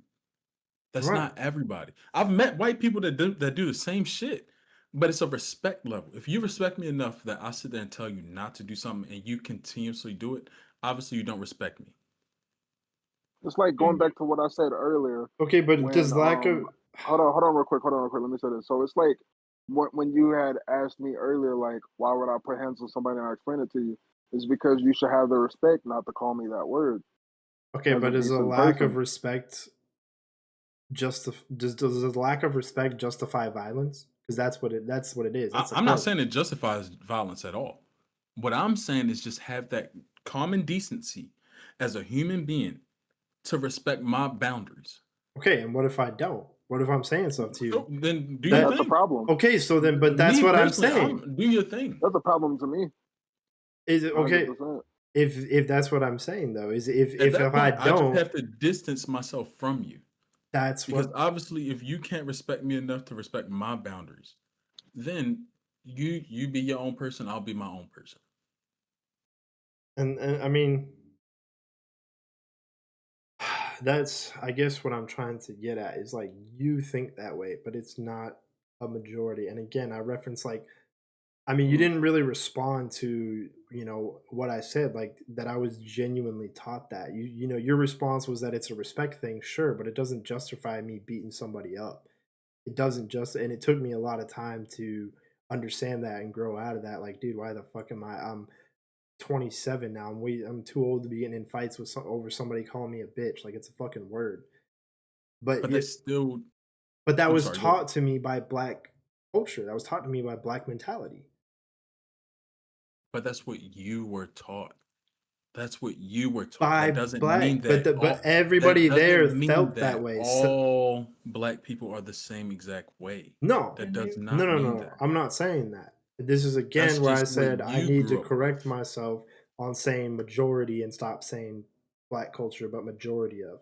That's Right. not everybody. I've met white people that do the same shit, but it's a respect level. If you respect me enough that I sit there and tell you not to do something and you continuously do it, obviously you don't respect me. It's like going back to what I said earlier Okay, but when does lack of hold on real quick. Let me say this. So it's like when you had asked me earlier, like, why would I put hands on somebody and I explain it to you? It's because you should have the respect not to call me that word okay, as a but is a decent lack of person. respect does a lack of respect justify violence? Because that's what it is. That's the I'm not point. saying it justifies violence at all. What I'm saying is just have that common decency as a human being to respect my boundaries. Okay, and what if I don't? What if I'm saying stuff to So you? then do And your That that's a thing. problem. okay, so then, but that's Me what I'm personally, saying. do your thing. That's a problem to me. Is it okay 100%. if that's what I'm saying though? Is At if that I point, I just don't, have to distance myself from you. that's Because what obviously, if you can't respect me enough to respect my boundaries, then you be your own person, I'll be my own person. and I mean that's I guess what I'm trying to get at is like you think that way, but it's not a majority. And again, I reference like I mean, you Mhm. didn't really respond to, what I said, like that I was genuinely taught that. Your response was that it's a respect thing, sure, but it doesn't justify me beating somebody up. It doesn't just and it took me a lot of time to understand that and grow out of that. Like, dude, why the fuck am I'm 27 now. I'm too old to be getting in fights with over somebody calling me a bitch. Like it's a fucking word. But But that's still, but that I'm was sorry, go ahead. taught to me by black culture. That was taught to me by black mentality. But that's what you were taught. That's what you were taught. By That doesn't mean black, but that but all that everybody doesn't there mean felt that that way. So, all black people are the same exact way. no, That does Mhm. no, not no, mean no. that. I'm not saying that. This is That's again where I just what said I you need to grew up with. correct myself on saying majority and stop saying black culture, but majority of.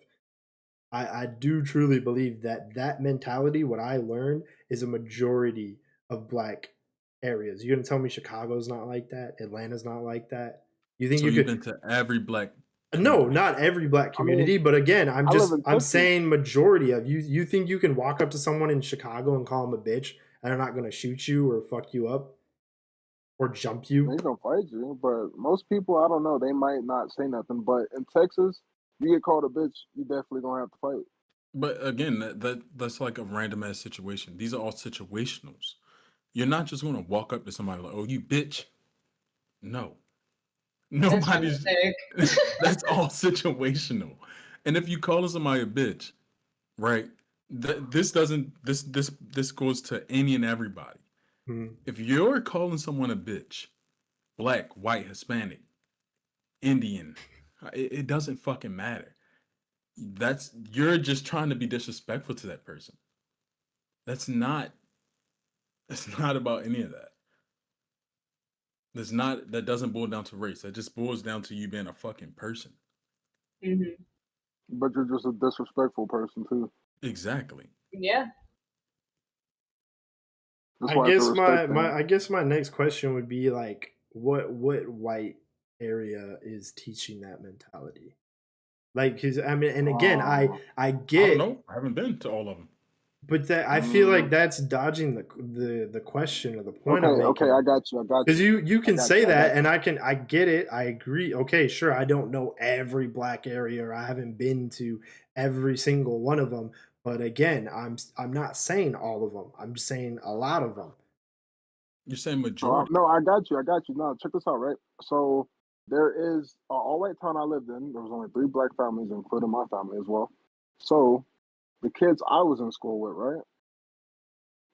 I do truly believe that that mentality, what I learned, is a majority of black areas. You're gonna tell me Chicago's not like that? Atlanta's not like that? You think So you you've could been to every black no, community. not every black I mean, community, but again, I live in I'm Texas. saying majority of you. You think you can walk up to someone in Chicago and call them a bitch, and they're not going to shoot you or fuck you up or jump you? They gonna fight you, but most people, I don't know. They might not say nothing, but in Texas, you get called a bitch, you definitely gonna have to fight. But again, that's like a random ass situation. These are all situationals. You're not just going to walk up to somebody like, "Oh, you bitch." No, That's nobody's. dramatic. That's all situational. And if you calling somebody a bitch, right? This doesn't. This goes to any and everybody. Hmm. If you're calling someone a bitch, black, white, Hispanic, Indian, it doesn't fucking matter. You're just trying to be disrespectful to that person. That's not. It's not about any of that. That doesn't boil down to race. That just boils down to you being a fucking person. Mhm. But you're just a disrespectful person too. Exactly. Yeah. That's I why it's a guess respect thing. I guess my next question would be like, what white area is teaching that mentality? Like, because I mean, and again, Um, I I don't get know. I haven't been to all of them. but that I feel like mm, that's dodging the question or the point okay, I'm okay, I making. got you, I got Because you, you I can got say you, I got that, and you. I get it. I agree. Okay, sure. I don't know every black area, or I haven't been to every single one of them. But again, I'm not saying all of them. I'm saying a lot of them. You're saying So majority. no, I got you, I got you. No, check this out, right? So there is an all-white town I lived in. There was only 3 black families, including my family as well. So the kids I was in school with, right?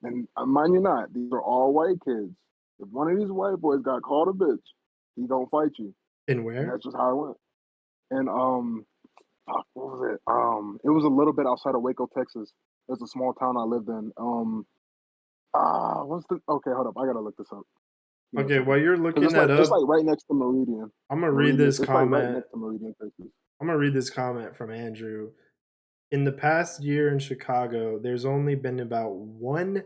And mind you not, these are all white kids. If one of these white boys got called a bitch, he gonna fight you, And and where? that's just how it went. And fuck, what was it? It was a little bit outside of Waco, Texas. It's a small town I lived in. What's the? Okay, hold up, I gotta look this up. Give me a Okay, while second. you're 'Cause looking that it's up, like right next to Meridian. I'm gonna read Meridian. this It's like right comment. next to Meridian, Texas. I'm gonna read this comment from Andrew. In the past year in Chicago, there's only been about one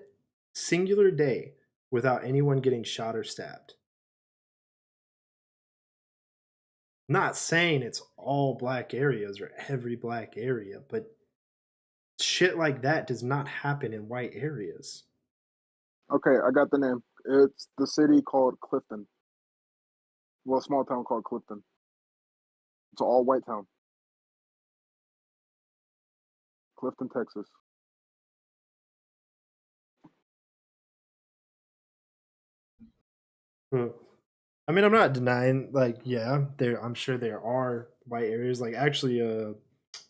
singular day without anyone getting shot or stabbed. Not saying it's all black areas or every black area, but shit like that does not happen in white areas. Okay, I got the name. It's the city called Clifton. Well, a small town called Clifton. It's an all white town. Clifton, Texas. Hmm. I mean, I'm not denying, like, yeah, I'm sure there are white areas. Like, actually,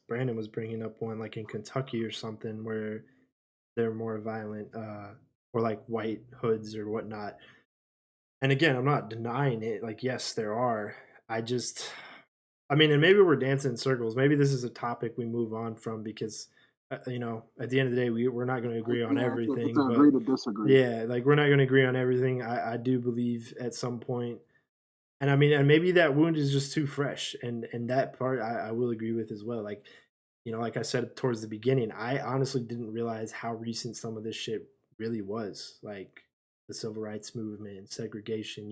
Brandon was bringing up one, like in Kentucky or something, where they're more violent, or like white hoods or whatnot. And again, I'm not denying it. Like, yes, there are. I just, I mean, and maybe we're dancing in circles. Maybe this is a topic we move on from because, at the end of the day, we're not going to agree on Yeah, it's everything. a But agree to disagree. yeah, like we're not going to agree on everything. I do believe at some point, and I mean, and maybe that wound is just too fresh, and that part I will agree with as well. Like, like I said towards the beginning, I honestly didn't realize how recent some of this shit really was. Like the civil rights movement and segregation,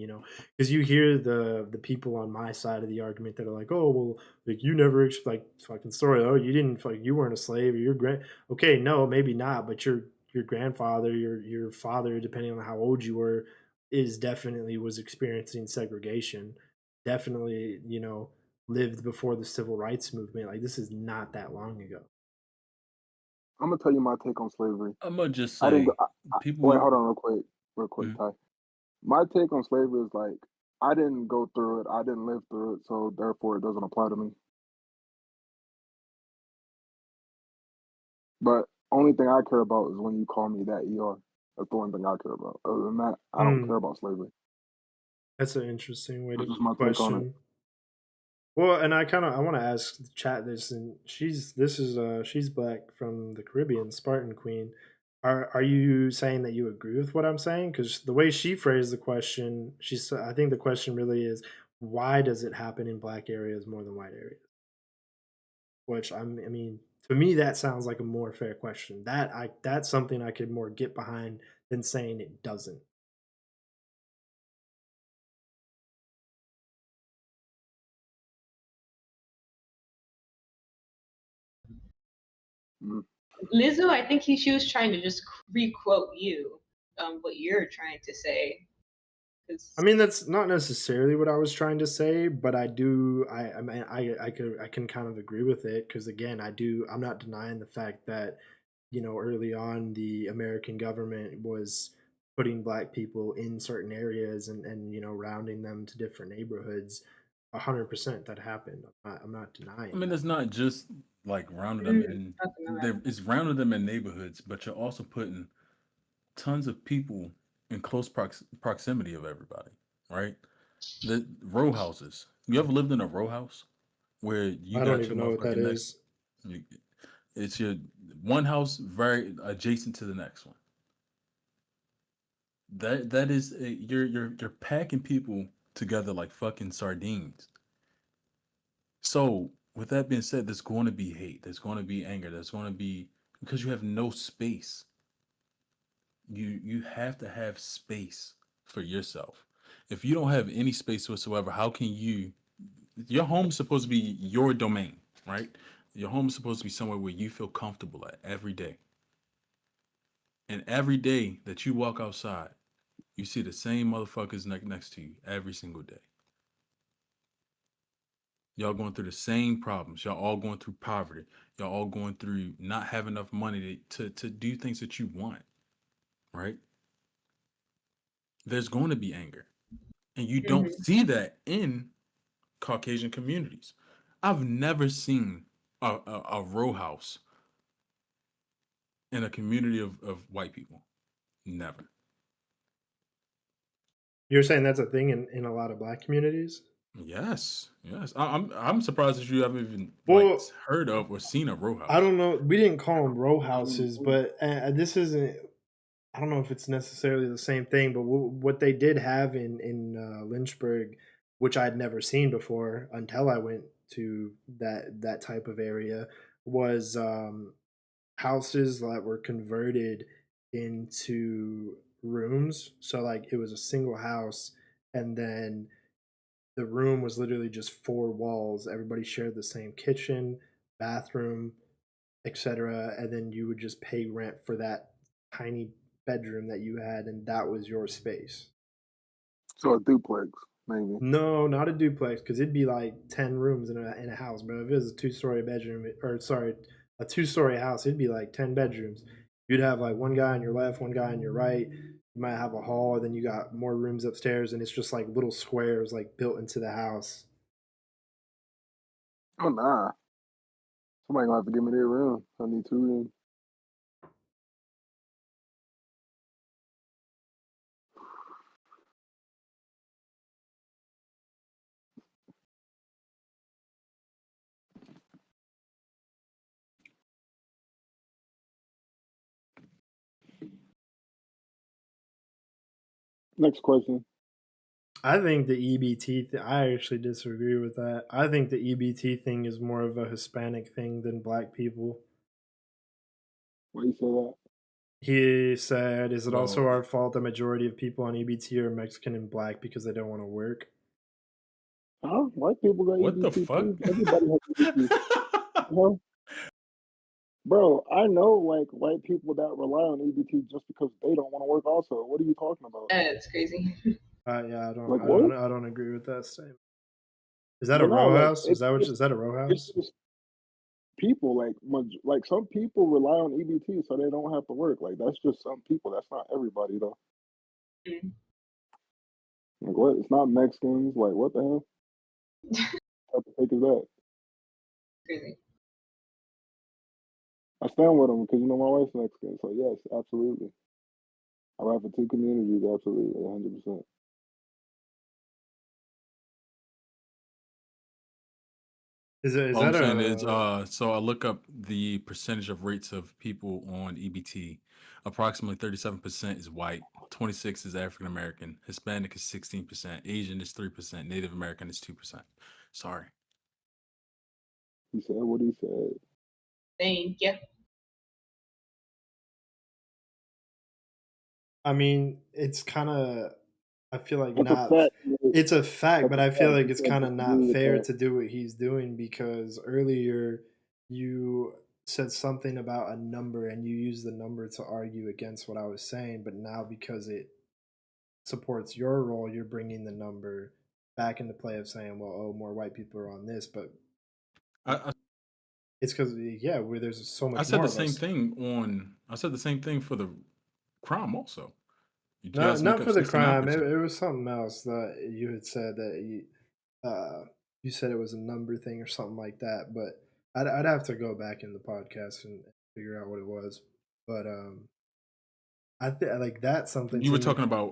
because you hear the people on my side of the argument that are like, oh well, like you never like fucking story. Oh, you didn't, you weren't a slave, or your grand. Okay, no, maybe not, but your grandfather, your father, depending on how old you were, is definitely was experiencing segregation. Definitely, lived before the civil rights movement. Like this is not that long ago. I'm gonna tell you my take on slavery. I'm gonna just I didn't go. say, Wait, people. hold on, real quick, Mm, Ty. My take on slavery is like I didn't go through it. I didn't live through it, so therefore it doesn't apply to me. But only thing I care about is when you call me that ER. That's the one thing I care about. Other than that, I don't care Hmm. about slavery. That's an interesting way That's to just my take on it. question. Well, and I want to ask the chat this, and she's black from the Caribbean, Spartan Queen. Are you saying that you agree with what I'm saying? Because the way she phrased the question, I think the question really is, why does it happen in black areas more than white areas? Which I mean, to me, that sounds like a more fair question. That's something I could more get behind than saying it doesn't. Mm. Lizzo, I think she was trying to just re-quote you, what you're trying to say. I mean, that's not necessarily what I was trying to say, but I do. I mean, I can kind of agree with it because again, I'm not denying the fact that early on the American government was putting black people in certain areas and rounding them to different neighborhoods. 100% that happened. I'm not I denying mean, that. it's not just like rounding them Mm, in. talking about There, it's rounding them in neighborhoods, but you're also putting tons of people in close proximity of everybody, right? The row houses. You ever lived in a row house where you I don't got even your know what that motherfucking next? is. you- It's your one house very adjacent to the next one. That is you're packing people together like fucking sardines. So with that being said, there's going to be hate. There's going to be anger. There's going to be because you have no space. You have to have space for yourself. If you don't have any space whatsoever, how can you? Your home's supposed to be your domain, right? Your home is supposed to be somewhere where you feel comfortable at every day. And every day that you walk outside, you see the same motherfuckers next to you every single day. Y'all going through the same problems. Y'all all going through poverty. Y'all all going through not having enough money to do things that you want, right? There's going to be anger. And you don't hmm see that in Caucasian communities. I've never seen a row house in a community of white people. Never. You're saying that's a thing in a lot of black communities? Yes, yes. I'm surprised that you haven't even like Well, heard of or seen a row I house. don't know. We didn't call them row I mean, houses, but this isn't. I don't know if it's necessarily the same thing, but what they did have in Lynchburg, which I'd never seen before until I went to that type of area, was houses that were converted into rooms. So like it was a single house, and then the room was literally just four walls. Everybody shared the same kitchen, bathroom, etc. And then you would just pay rent for that tiny bedroom that you had, and that was your space. So a duplex, maybe. No, not a duplex, because it'd be like 10 rooms in a house, bro. If it was a two-story bedroom, or sorry, a two-story house, it'd be like 10 bedrooms. You'd have like one guy on your left, one guy on your right. You might have a hall, and then you got more rooms upstairs, and it's just like little squares like built into the house. Oh nah. Somebody gonna have to give me their room. I need 2 rooms. Next question. I think the EBT. I actually disagree with that. I think the EBT thing is more of a Hispanic thing than black people. Why you say that? He said, "Is it also Well, our fault the majority of people on EBT are Mexican and black because they don't want to work?" Huh? White people got what the EBT fuck? too. Everybody has EBT. Huh? Bro, I know like white people that rely on EBT just because they don't want to work. Also, what are you talking about? It's crazy. Yeah, Like what? I don't agree with that statement. Is that a But no, row like house? Is that what? Is that a row it's house? just people like some people rely on EBT so they don't have to work. Like that's just some people. That's not everybody though. Mm, Like what? It's not Mexicans. Like what the hell? What the heck is that? crazy. I stand with them because you know my wife's Mexican. So yes, absolutely. I ride for 2 communities. Absolutely, 100%. Is All I'm that saying is, a? so I look up the percentage of rates of people on EBT. Approximately 37% is white, 26 is African American, Hispanic is 16%, Asian is 3%, Native American is 2%. Sorry. He said what he said. Thank you. I mean, it's kind of. I feel like That's a not. fact. Like, It's a fact, that's but a I feel fact. like You it's can't kind of disagree not with fair that. to do what he's doing because earlier you said something about a number and you used the number to argue against what I was saying, but now because it supports your role, you're bringing the number back into play of saying, well, oh, more white people are on this, but I, I, it's because yeah, where there's so I much said more the of same us. thing I said the same thing for the crime also. You Not guys make not up for the crime. 69%. It was something else that you had said that you said it was a number thing or something like that. But I'd have to go back in the podcast and figure out what it was. But I think like that's something You to were me. talking about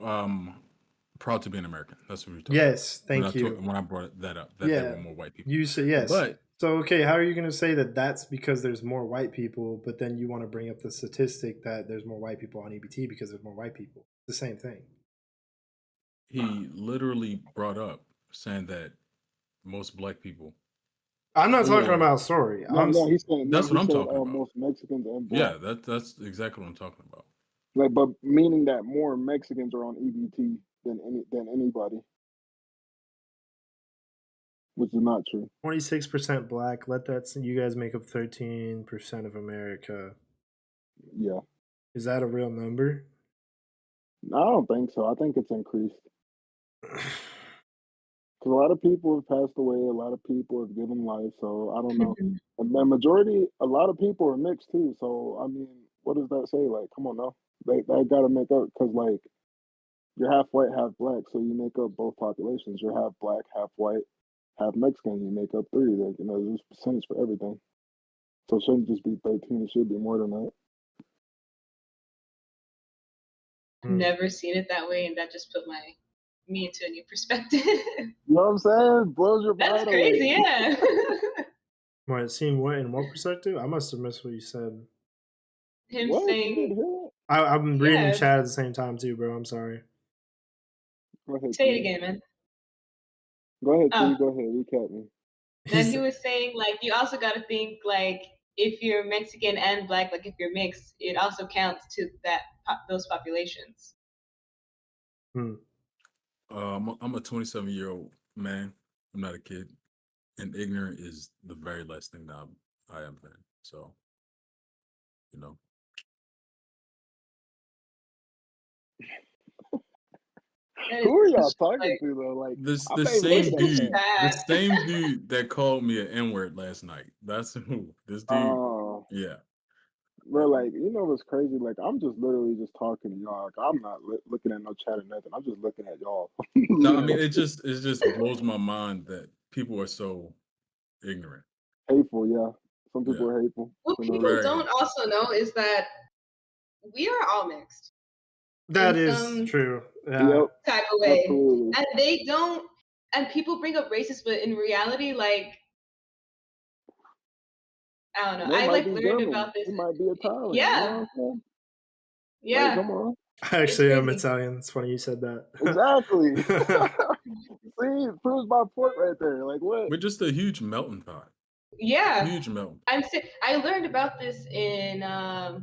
proud to be an American. That's what we were talking about. Yes, thank you. When I brought that up, that there Yeah, were more white people. you said yes. But So okay, how are you going to say that that's because there's more white people, but then you want to bring up the statistic that there's more white people on EBT because there's more white people? It's the same thing. he literally brought up saying that most black people, I'm not talking or about sorry. that's what He I'm said talking about. most Mexicans and black. Yeah, that's exactly what I'm talking about. Like, but meaning that more Mexicans are on EBT than anybody, which is not true. 26% black. Let that you guys make up 13% of America. Yeah, Is that a real number? I don't think so. I think it's increased because a lot of people have passed away. A lot of people have given life. So I don't know. And the majority, a lot of people are mixed too. So I mean, what does that say? Like, come on now, they got to make up because like you're half white, half black, so you make up both populations. You're half black, half white, half Mexican. You make up three. Like there's percentage for everything. So it shouldn't just be 13. It should be more than that. Never seen it that way, and that just put me into a new perspective. You know what I'm saying? Blows your That's mind crazy, away. yeah. Right, seeing what in what perspective? I must have missed what you said. Him What? You saying didn't hear it? I'm reading Yeah. chat at the same time too, bro. I'm sorry. Go ahead, Say it Tweetie. again, man. Go ahead, Oh, Tweetie. Go ahead. Recap me. then he He's was saying like you also got to think like if you're Mexican and black, like if you're mixed, it also counts to those populations. hmm. I'm a 27-year-old man. I'm not a kid, and ignorant is the very last thing that I am then. So, you know, That is Who are y'all bullshit. talking Like to though? Like, this I the made one it's same that just dude, came. the sad. same dude that called me an N-word last night. That's who. This dude. Oh, Yeah. bro, like, you know what's crazy? Like, I'm just literally just talking to y'all. Like, I'm not looking at no chat or nothing. I'm just looking at y'all. No, I mean Literally. it just blows my mind that people are so ignorant. Hateful, yeah. Some Yeah. people are hateful What for no people Very reason. don't hateful. also know is that we are all mixed in That is some true. Yeah. Yep, type of way, absolutely. and they don't. And people bring up racist, but in reality, like I don't know. They I might like be learned German. about this. He might be Italian. You Yeah, know what I'm saying? Like, yeah, come on. I it's actually am crazy. Italian. It's funny you said that. Exactly. See, it proves my point right there. Like, what? We're just a huge melting pot. Yeah, Huge melting. I learned about this in I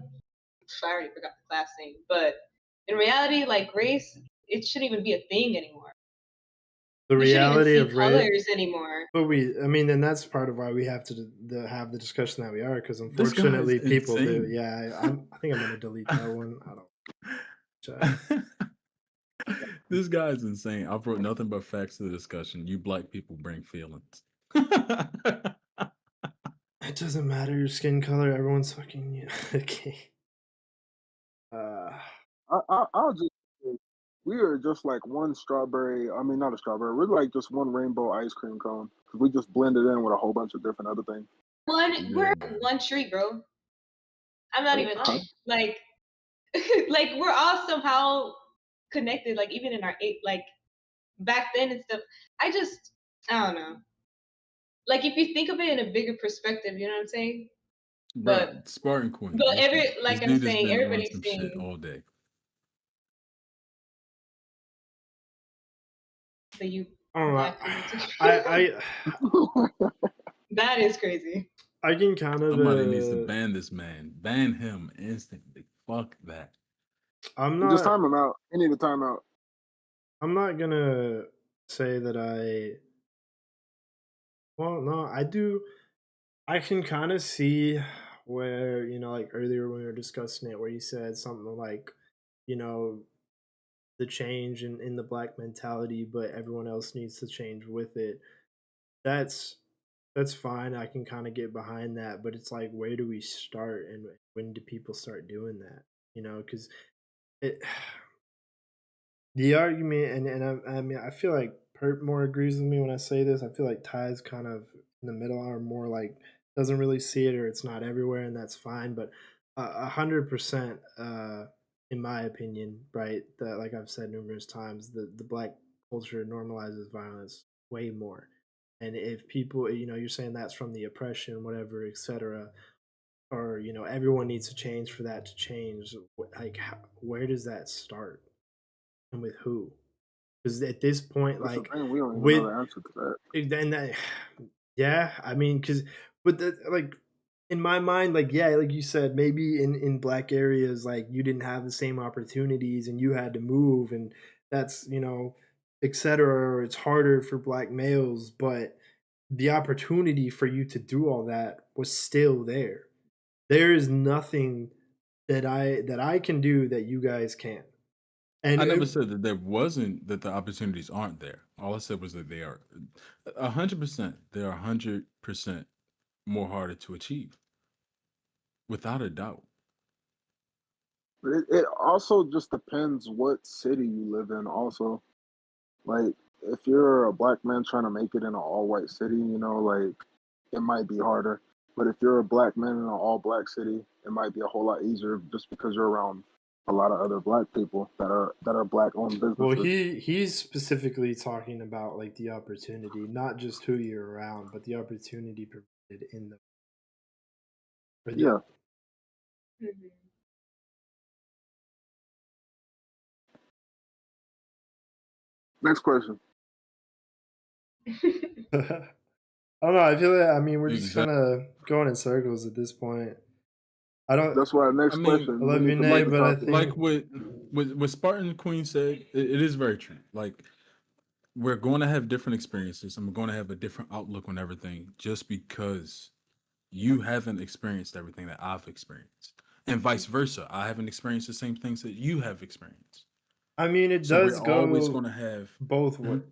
already forgot the class name, but in reality, like race, it shouldn't even be a thing anymore. The We shouldn't even reality see of race. colors anymore. But I mean, and that's part of why we have to have the discussion that we are, because This guy is unfortunately, people do. insane. Yeah, I think I'm gonna delete that one. I don't chat. This guy is insane. I brought nothing but facts to the discussion. You black people bring feelings. It doesn't matter your skin color. Everyone's fucking okay. I'll just say, we are just like one strawberry. I mean, not a strawberry. We're like just one rainbow ice cream cone because we just blended in with a whole bunch of different other things. We're Yeah, man. one tree, bro. I'm not even Huh? lying. Like, like we're all somehow connected. Like even in our like back then and stuff. I don't know. Like if you think of it in a bigger perspective, you know what I'm saying? Bro, But Spartan Queen, listen. This like I'm dude has saying, been on everybody's some shit seeing all day. the you I don't know. black people. I That is crazy. I can kind of Somebody needs to ban this man. Ban him instantly. Fuck that. I'm Just not time him out. He need a timeout. I'm not gonna say that well, no, I do. I can kind of see where, like earlier when we were discussing it, where you said something like, you know, the change in the black mentality, but everyone else needs to change with it. That's that's fine. I can kind of get behind that, but it's like, where do we start, and when do people start doing that? Because it the argument, I mean, I feel like Purp more agrees with me when I say this. I feel like Ty's kind of in the middle, are more like doesn't really see it, or it's not everywhere, and that's fine. But 100%, in my opinion, right? That, like I've said numerous times, the black culture normalizes violence way more. And if people, you're saying that's from the oppression, whatever, etc., or everyone needs to change for that to change. Like, where does that start, and with who? Because at this point, That's the like thing. We don't even know with the answer to that. then that, yeah, I mean, because but like in my mind, like yeah, like you said, maybe in black areas, like you didn't have the same opportunities and you had to move, and that's etc. Or it's harder for black males, but the opportunity for you to do all that was still there. There is nothing that I can do that you guys can't. And I never said that there wasn't that the opportunities aren't there. All I said was that they are 100%. They are 100% more harder to achieve, without a doubt. But it also just depends what city you live in. Also, like if you're a black man trying to make it in an all white city, like it might be harder. But if you're a black man in an all black city, it might be a whole lot easier just because you're around a lot of other black people that are black owned well, businesses. he's specifically talking about like the opportunity, not just who you're around, but the opportunity provided in the, or the, Yeah, Mhm. Next question. I don't know. I feel like, I mean, we're just kind Exactly. of going in circles at this point. I don't. That's why I next mean, I question. We love you, need to Nate, make the but I topic. like think what Spartan Queen said, it is very true. Like we're going to have different experiences, and we're going to have a different outlook on everything, just because you haven't experienced everything that I've experienced, and vice versa. I haven't experienced the same things that you have experienced. I mean it So we're does always go going to have. both. Mhm.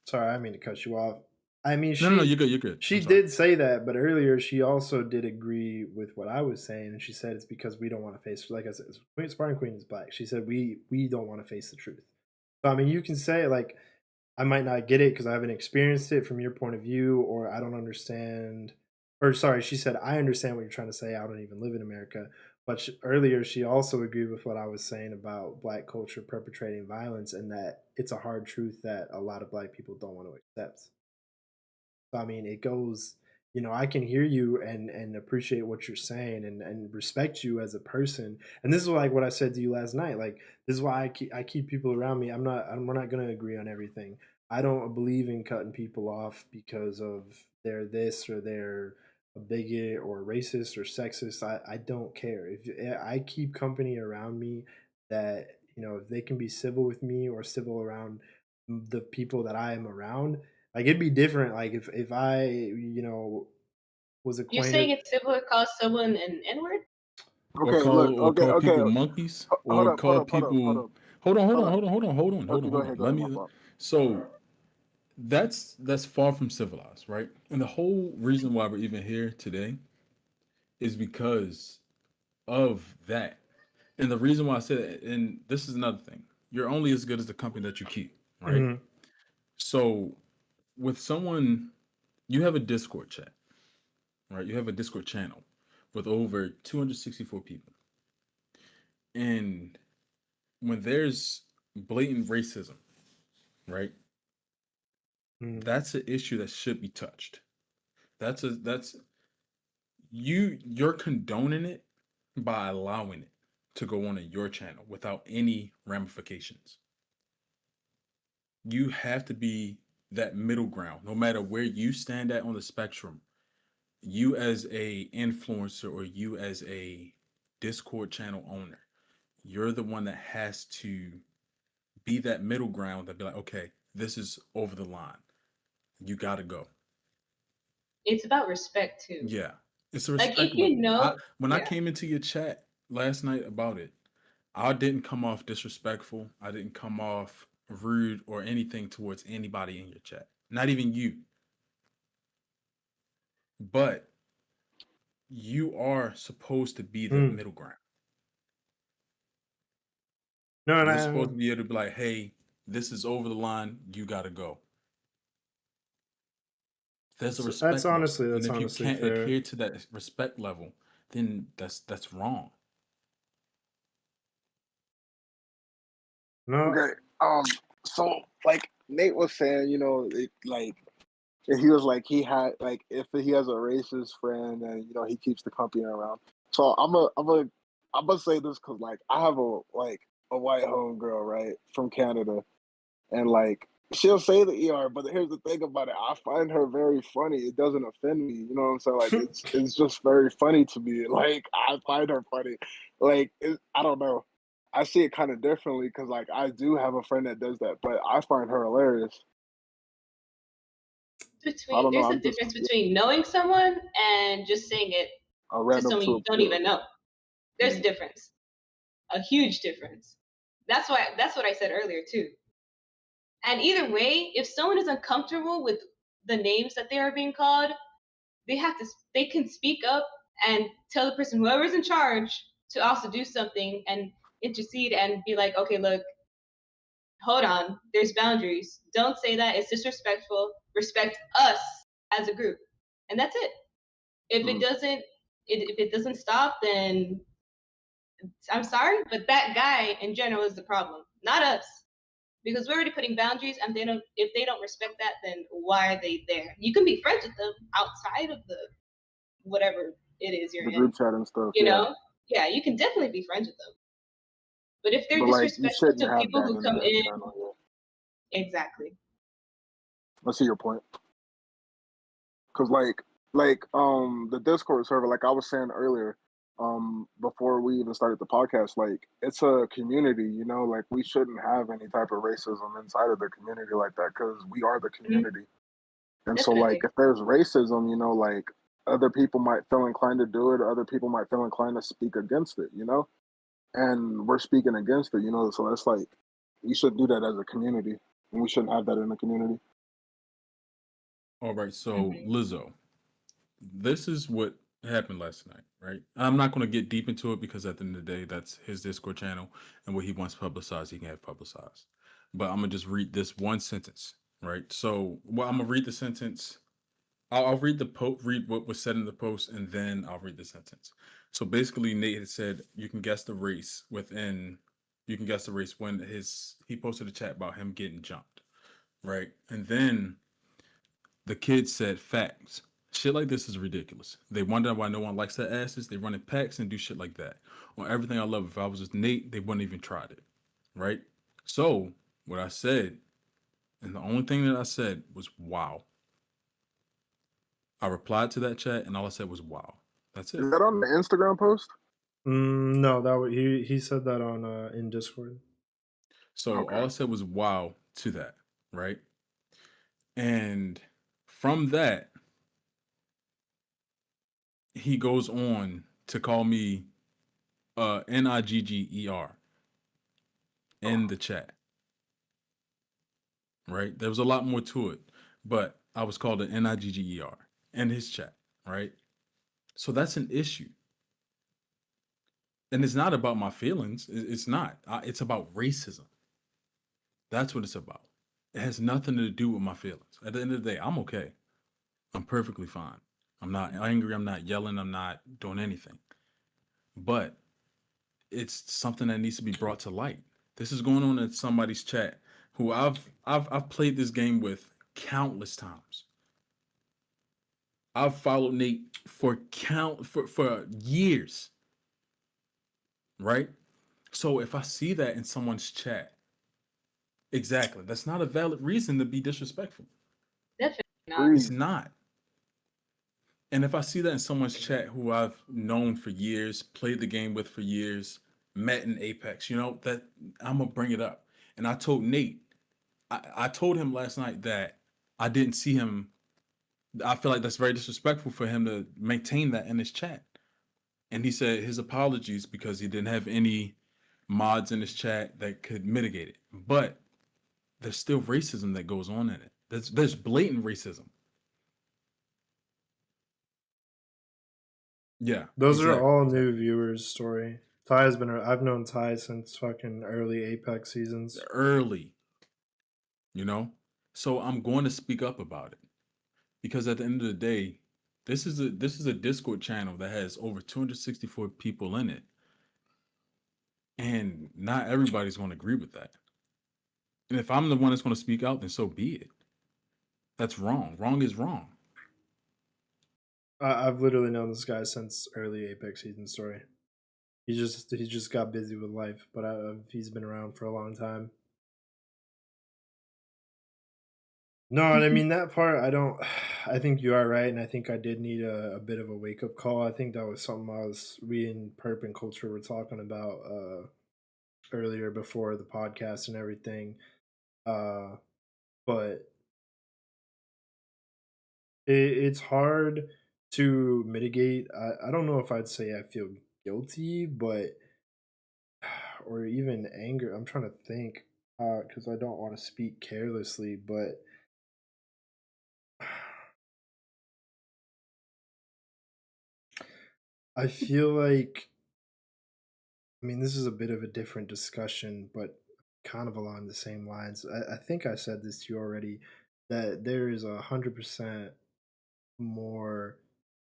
Sorry, I didn't mean to cut you off. I mean, No, no, no. You're good. You're good. she I'm sorry. did say that, but earlier she also did agree with what I was saying, and she said it's because we don't want to face. Like I said, Spartan Queen is black. She said we don't want to face the truth. So I mean, you can say like I might not get it because I haven't experienced it from your point of view, or I don't understand. Or sorry, she said I understand what you're trying to say. I don't even live in America. But earlier, she also agreed with what I was saying about black culture perpetrating violence, and that it's a hard truth that a lot of black people don't want to accept. I mean, it goes, I can hear you and appreciate what you're saying and respect you as a person. And this is like what I said to you last night. Like this is why I keep people around me. We're not going to agree on everything. I don't believe in cutting people off because of they're this or they're a bigot or racist or sexist. I don't care. If I keep company around me that, if they can be civil with me or civil around the people that I am around, like it'd be different. Like if I, was You're saying acquainted. it's civil to call someone an N-word? Okay, look. Or Okay, call okay. people monkeys, Hold or up, hold call up, hold up, hold people. up, Hold on, hold hold on, up. hold on, hold on, hold on, hold on, Okay, go hold on. ahead, go Let ahead. My me. fault. So that's far from civilized, right? And the whole reason why we're even here today is because of that. And the reason why I said that, and this is another thing, you're only as good as the company that you keep, right? Mhm. So with someone, you have a Discord chat, right? You have a Discord channel with over 264 people. And when there's blatant racism, right? Mhm. That's an issue that should be touched. That's you're condoning it by allowing it to go on in your channel without any ramifications. You have to be that middle ground, no matter where you stand at on the spectrum. You as a influencer or you as a Discord channel owner, you're the one that has to be that middle ground that be like, okay, this is over the line. You gotta go. It's about respect too. Yeah. It's a Like respect if you level. know, When I yeah. came into your chat last night about it, I didn't come off disrespectful. I didn't come off rude or anything towards anybody in your chat. Not even you. But you are supposed to be that Mm. middle ground. No, You're supposed no. to be able to be like, hey, this is over the line. You got to go. There's a That's respect level. honestly And that's if you honestly can't fair. adhere to that respect level, then that's wrong. No. Okay. So like Nate was saying, like if he was like he had like if he has a racist friend and he keeps the company around. So I'm gonna say this because like I have a white homegirl right from Canada, and like she'll say the ER, but here's the thing about it: I find her very funny. It doesn't offend me. You know what I'm saying? Like it's just very funny to me. Like I find her funny. Like I don't know. I see it kind of differently because like I do have a friend that does that, but I find her hilarious. I don't know. There's a I'm just difference between knowing someone and just saying it a to random someone you to don't yeah. even know. There's a Mhm. difference, a huge difference. That's what I said earlier too. And either way, if someone is uncomfortable with the names that they are being called, they can speak up and tell the person whoever's in charge to also do something and intercede and be like, okay, look, hold on, there's boundaries. Don't say that. It's disrespectful. Respect us as a group. And that's it. If it Mhm. doesn't if it doesn't stop, then I'm sorry, but that guy in general is the problem, not us. Because we're already putting boundaries, and if they don't respect that, then why are they there? You can be friends with them outside of the whatever it is you're The in. group chat and stuff. You Yeah, know, yeah, you can definitely be friends with them. But if they're but like you disrespectful shouldn't to have people that who in come the in, channel. Exactly. I see your point. Cause the Discord server, like I was saying earlier, before we even started the podcast, like it's a community, you know, like we shouldn't have any type of racism inside of the community like that because we are the Mhm. community. And so like Definitely. if there's racism, you know, like other people might feel inclined to do it, other people might feel inclined to speak against it, you know? And we're speaking against it, you know, so it's like we should do that as a community and we shouldn't have that in the community. All right, so Hmm. Lizzo, this is what happened last night, right? I'm not going to get deep into it because at the end of the day, that's his Discord channel, and what he wants publicized, he can have publicized. But I'm gonna just read this one sentence, right? So, well, I'm gonna read the sentence. I'll read the post, read what was said in the post, and then I'll read the sentence. So basically, Nate had said you can guess the race within. You can guess the race when he posted a chat about him getting jumped, right? And then the kid said facts. Shit like this is ridiculous. They wonder why no one likes their asses. They run in packs and do shit like that. On everything I love, if I was just Nate, they wouldn't even tried it. Right? So, what I said, and the only thing that I said was wow. I replied to that chat and all I said was wow. That's it. Is that on the Instagram post? No, he said that on in Discord. So Okay. all I said was wow to that, right? And from that, he goes on to call me Nigger Oh, in the chat, right? There was a lot more to it, but I was called an Nigger in his chat, right? So that's an issue. And it's not about my feelings. It's not. It's about racism. That's what it's about. It has nothing to do with my feelings. At the end of the day, I'm okay. I'm perfectly fine. I'm not angry. I'm not yelling. I'm not doing anything. But it's something that needs to be brought to light. This is going on in somebody's chat who I've played this game with countless times. I've followed Nate for years, right? So if I see that in someone's chat, exactly, that's not a valid reason to be disrespectful. Definitely not. It's agreed. not. And if I see that in someone's chat who I've known for years, played the game with for years, met in Apex, that I'm gonna bring it up. And I told Nate, I told him last night that I didn't see him. I feel like that's very disrespectful for him to maintain that in his chat. And he said his apologies because he didn't have any mods in his chat that could mitigate it. But there's still racism that goes on in it. There's blatant racism. Yeah, Those are exactly. all new viewers. Story. Ty has been. I've known Ty since fucking early Apex seasons. Early, you know. So I'm going to speak up about it because at the end of the day, this is a Discord channel that has over 264 people in it, and not everybody's going to agree with that. And if I'm the one that's going to speak out, then so be it. That's wrong. Wrong is wrong. I've literally known this guy since early Apex season. Story. He just got busy with life, but he's been around for a long time. No, and I mean that part. I don't. I think you are right, and I think I did need a bit of a wake up call. I think that was something I was reading. Perp and culture were talking about earlier before the podcast and everything. But it's hard to mitigate. I don't know if I'd say I feel guilty, but or even anger. I'm trying to think because I don't want to speak carelessly, but I feel like, I mean, this is a bit of a different discussion, but kind of along the same lines. I think I said this to you already that there is 100% more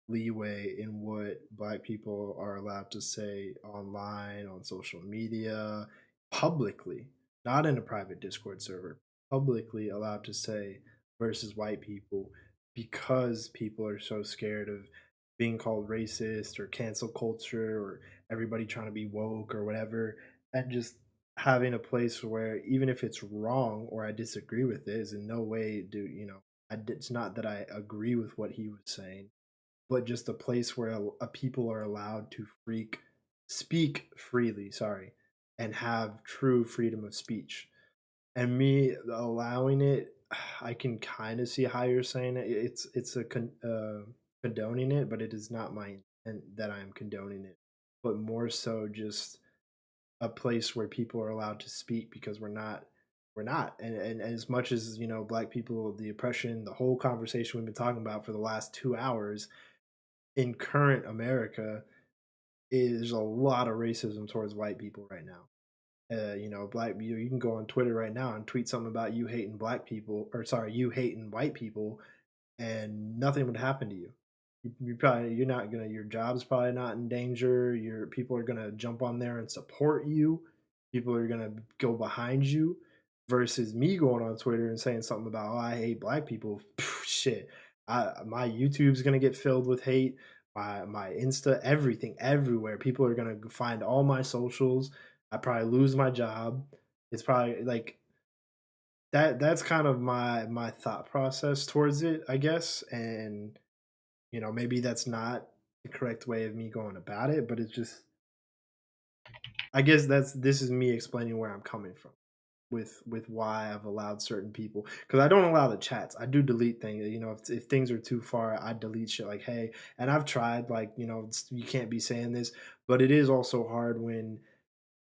leeway in what black people are allowed to say online, on social media, publicly, not in a private Discord server, publicly allowed to say versus white people because people are so scared of being called racist or cancel culture or everybody trying to be woke or whatever. And just having a place where even if it's wrong or I disagree with it, is in no way do it's not that I agree with what he was saying, but just a place where a people are allowed to speak freely, sorry, and have true freedom of speech. And me allowing it, I can kind of see how you're saying it. Condoning it, but it is not my intent that I am condoning it, but more so just a place where people are allowed to speak because we're not. And as much as black people, the oppression, the whole conversation we've been talking about for the last 2 hours in current America, is a lot of racism towards white people right now. Black you can go on Twitter right now and tweet something about you hating black people, or sorry, you hating white people, and nothing would happen to you. You're not gonna, your job's probably not in danger. Your people are gonna jump on there and support you. People are gonna go behind you. Versus me going on Twitter and saying something about, oh, I hate black people. Shit, my YouTube's gonna get filled with hate. My Insta, everything, everywhere. People are gonna find all my socials. I probably lose my job. It's probably like that's kind of my thought process towards it, I guess. And maybe that's not the correct way of me going about it, but it's just, I guess this is me explaining where I'm coming from with why I've allowed certain people, because I don't allow the chats. I do delete things. If things are too far, I delete shit like, hey, and I've tried, like, you can't be saying this, but it is also hard when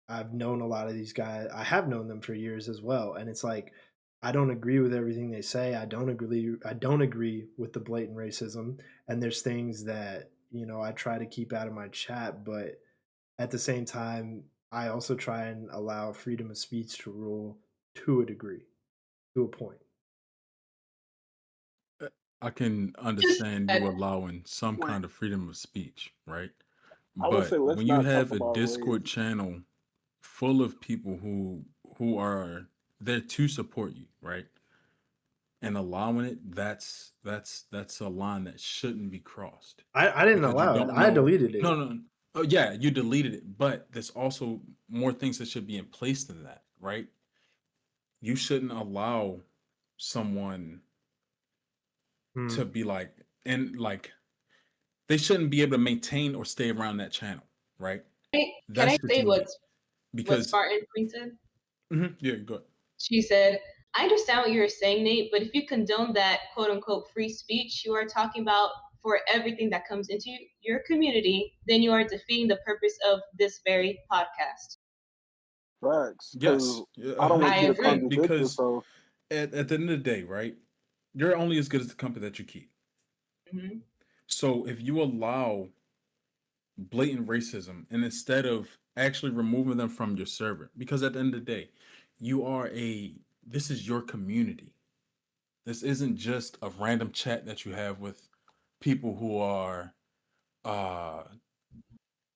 I've known a lot of these guys. I have known them for years as well, and it's like I don't agree with everything they say. I don't agree with the blatant racism, and there's things that I try to keep out of my chat, but at the same time, I also try and allow freedom of speech to rule to a degree, to a point. I can Just understand you allowing some Wait, kind of freedom of speech, right? I would say But let's when you not talk have a about Discord race. channel full of people who are there to support you, right? And allowing it, that's a line that shouldn't be crossed I didn't because you allow it. don't I know. deleted No, it. no, no. Oh, yeah, you deleted it, but there's also more things that should be in place than that, right? You shouldn't allow someone Hmm. to be like, and like, they shouldn't be able to maintain or stay around that channel, right? Can I That's say strategic what because, Spartan Queen said? yeah, go ahead. She said, I understand what you're saying, Nate, but if you condone that quote unquote free speech you are talking about for everything that comes into your community, then you are defeating the purpose of this very podcast. Facts, Yes, because yeah, I don't want I to be the 100%. agree. contradictor. Because So at the end of the day, right, you're only as good as the company that you keep. Hmm. So if you allow blatant racism and instead of actually removing them from your server, because at the end of the day, this is your community. This isn't just a random chat that you have with people who are uh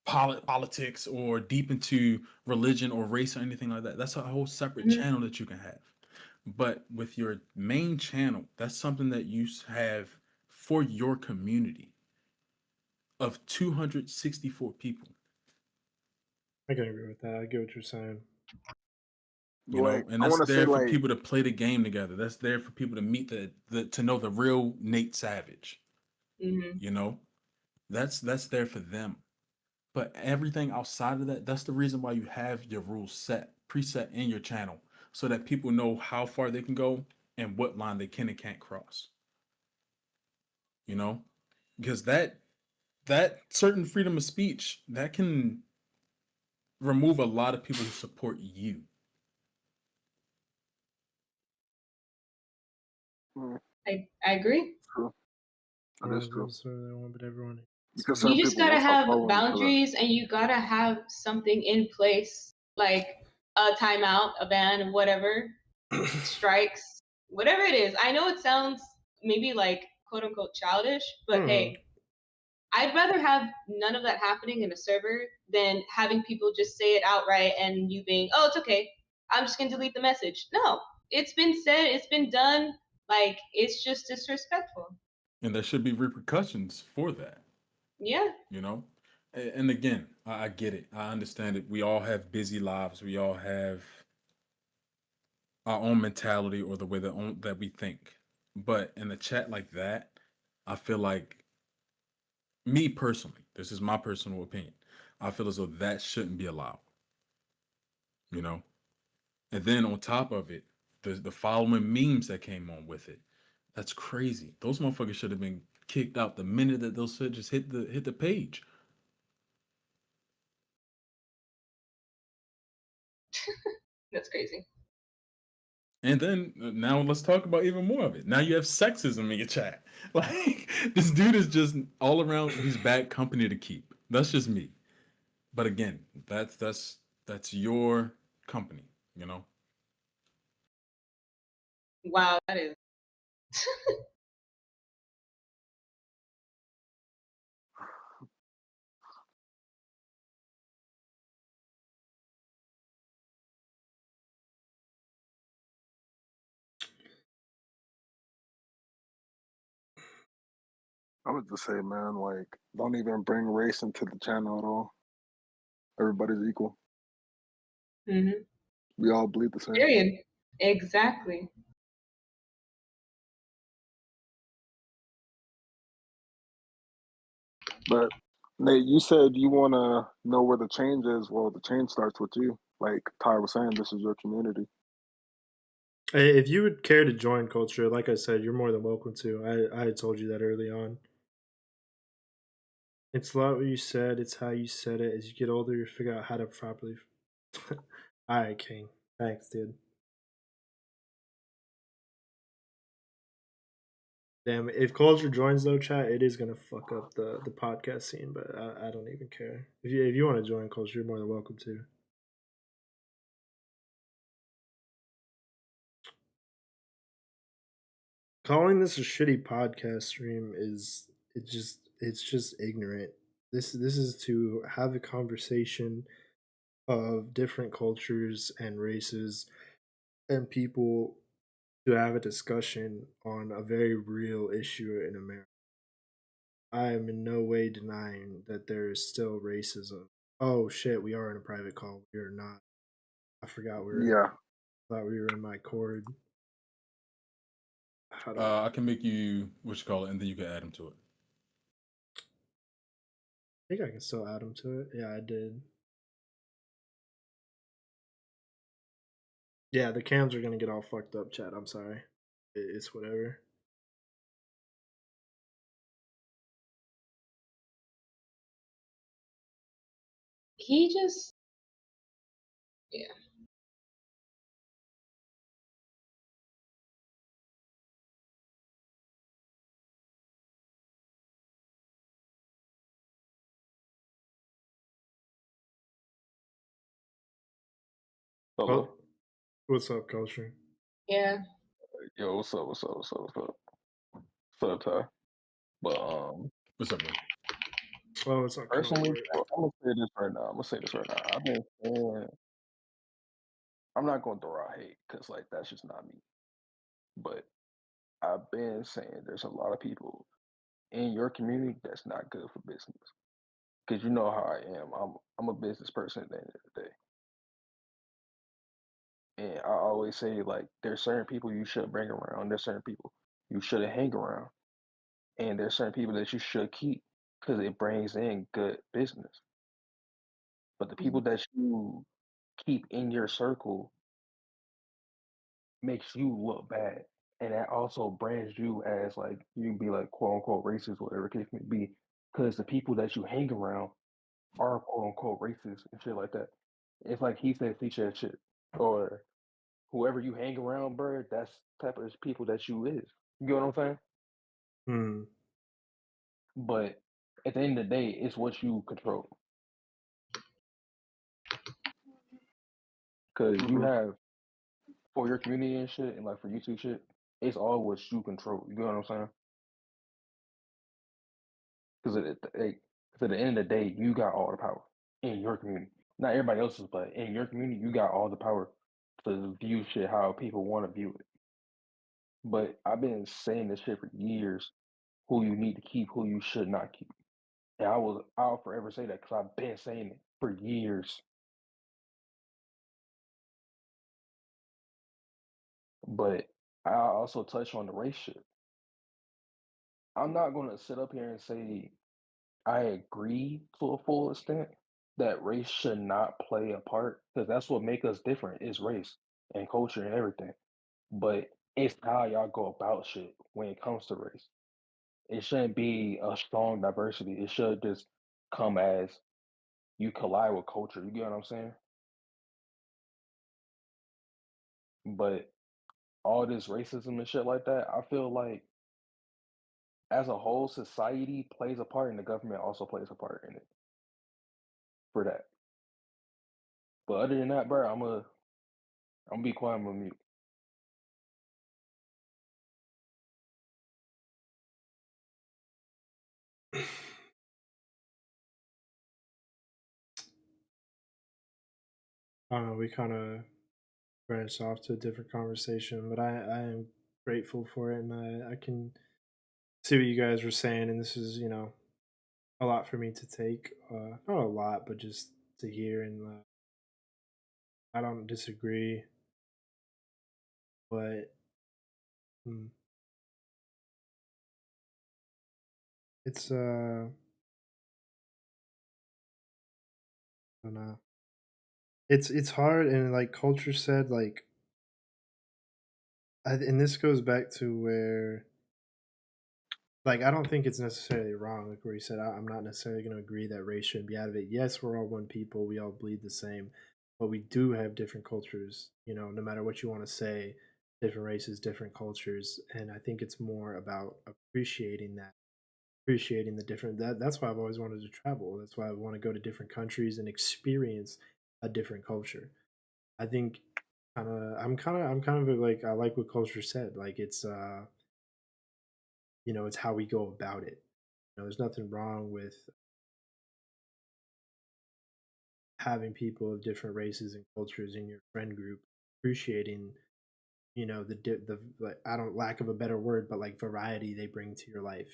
politics or deep into religion or race or anything like that. That's a whole separate Hmm. channel that you can have. But with your main channel, that's something that you have for your community of 264 people, I can agree with that. I get what you're saying. like and I that's want to say there for like people to play the game together. That's there for people to meet to know the real Nate Savage, Hmm. you know? That's there for them. But everything outside of that, that's the reason why you have your rules preset in your channel, so that people know how far they can go and what line they can and can't cross. You know, because that certain freedom of speech that can remove a lot of people who support you. mm, I agree. true. That is true. But everyone hates Because me. certain You just people gotta will start have following each other. boundaries and you gotta have something in place, like a timeout, a ban, whatever, strikes, whatever it is. I know it sounds maybe like quote unquote childish, but Hmm. hey, I'd rather have none of that happening in a server than having people just say it outright and you being, oh, it's okay. I'm just gonna delete the message. No, it's been said, it's been done. Like, it's just disrespectful. And there should be repercussions for that, Yeah. you know? And again, I get it. I understand it. We all have busy lives. We all have our own mentality or the way that we think. But in a chat like that, I feel like me personally, this is my personal opinion. I feel as though that shouldn't be allowed. You know, and then on top of it, the following memes that came on with it. That's crazy. Those motherfuckers should have been kicked out the minute that those shit just hit the page. That's crazy. And then now let's talk about even more of it. Now you have sexism in your chat. Like this dude is just all around. He's bad company to keep. That's just me. But again, that's your company. You know. Wow, that is. I would just say, man, like, don't even bring race into the channel at all. Everybody's equal. Hmm. We all bleed the same. Period. Exactly. But Nate, you said you want to know where the change is. Well, the change starts with you. Like Ty was saying, this is your community. Hey, if you would care to join culture, like I said, you're more than welcome to. I had told you that early on. It's not what you said, it's how you said it. As you get older, you figure out how to properly. All right, King. Thanks, dude. Damn, if culture joins though, chat, it is gonna fuck up the podcast scene. But I don't even care. If you want to join culture, you're more than welcome to. Calling this a shitty podcast stream is it's just ignorant. This is to have a conversation of different cultures and races and people to have a discussion on a very real issue in America. I am in no way denying that there is still racism. Oh shit, we are in a private call. We are not. I forgot we were in. Yeah. Thought we were in my cord. How do I? I can make you what you call it, and then you can add him to it. I think I can still add him to it. Yeah, I did. Yeah, the cams are gonna get all fucked up, chat. I'm sorry. It's whatever. He just. Yeah. Hello. Oh, what's up, culture? Yeah. Yo, what's up? What's up? What's up? What's up? What's up, Ty? But What's up, bro? Oh, it's not gonna personally, work. well, I'm gonna say this right now. I'm gonna say this right now. I've been saying I'm not gonna throw out hate because like that's just not me. But I've been saying there's a lot of people in your community that's not good for business. Because you know how I am. I'm a business person at the end of the day. And I always say like there's certain people you should bring around, there's certain people you shouldn't hang around, and there's certain people that you should keep because it brings in good business. But the people that you keep in your circle makes you look bad. And that also brands you as like you be like quote unquote racist, whatever the case may be. Because the people that you hang around are quote unquote racist and shit like that. It's like he said, she said shit. Or whoever you hang around, bro, that's type of people that you is. You get what I'm saying? Hmm. But at the end of the day, it's what you control. Because you Mm-hmm. have for your community and shit, and like for YouTube shit, it's all what you control. You get what I'm saying? Because at the end of the day, you got all the power in your community. Not everybody else's, but in your community, you got all the power to view shit how people want to view it. But I've been saying this shit for years: who you need to keep, who you should not keep. And I'll forever say that because I've been saying it for years. But I also touch on the race shit. I'm not gonna sit up here and say I agree to a full extent that race should not play a part because that's what make us different is race and culture and everything. But it's how y'all go about shit when it comes to race. It shouldn't be a strong diversity. It should just come as you collide with culture. You get what I'm saying? But all this racism and shit like that, I feel like as a whole, society plays a part and the government also plays a part in it for that. But other than that, bro, I'm gonna be quiet. I'm gonna mute. I don't know. We kind of branched off to a different conversation, but I am grateful for it, and I can see what you guys were saying, and this is a lot for me to take. Not a lot, but just to hear, and I don't disagree, but mm, it's I don't know. It's hard, and like culture said, like and this goes back to where like I don't think it's necessarily wrong, like where you said I'm not necessarily going to agree that race shouldn't be out of it. Yes, we're all one people, we all bleed the same, but we do have different cultures. No matter what you want to say, different races, different cultures, and I think it's more about appreciating that, appreciating the different. That's why I've always wanted to travel. That's why I want to go to different countries and experience a different culture. I think I'm kind of like I like what culture said. Like it's how we go about it. There's nothing wrong with having people of different races and cultures in your friend group, appreciating, the like, I don't lack of a better word, but like variety they bring to your life.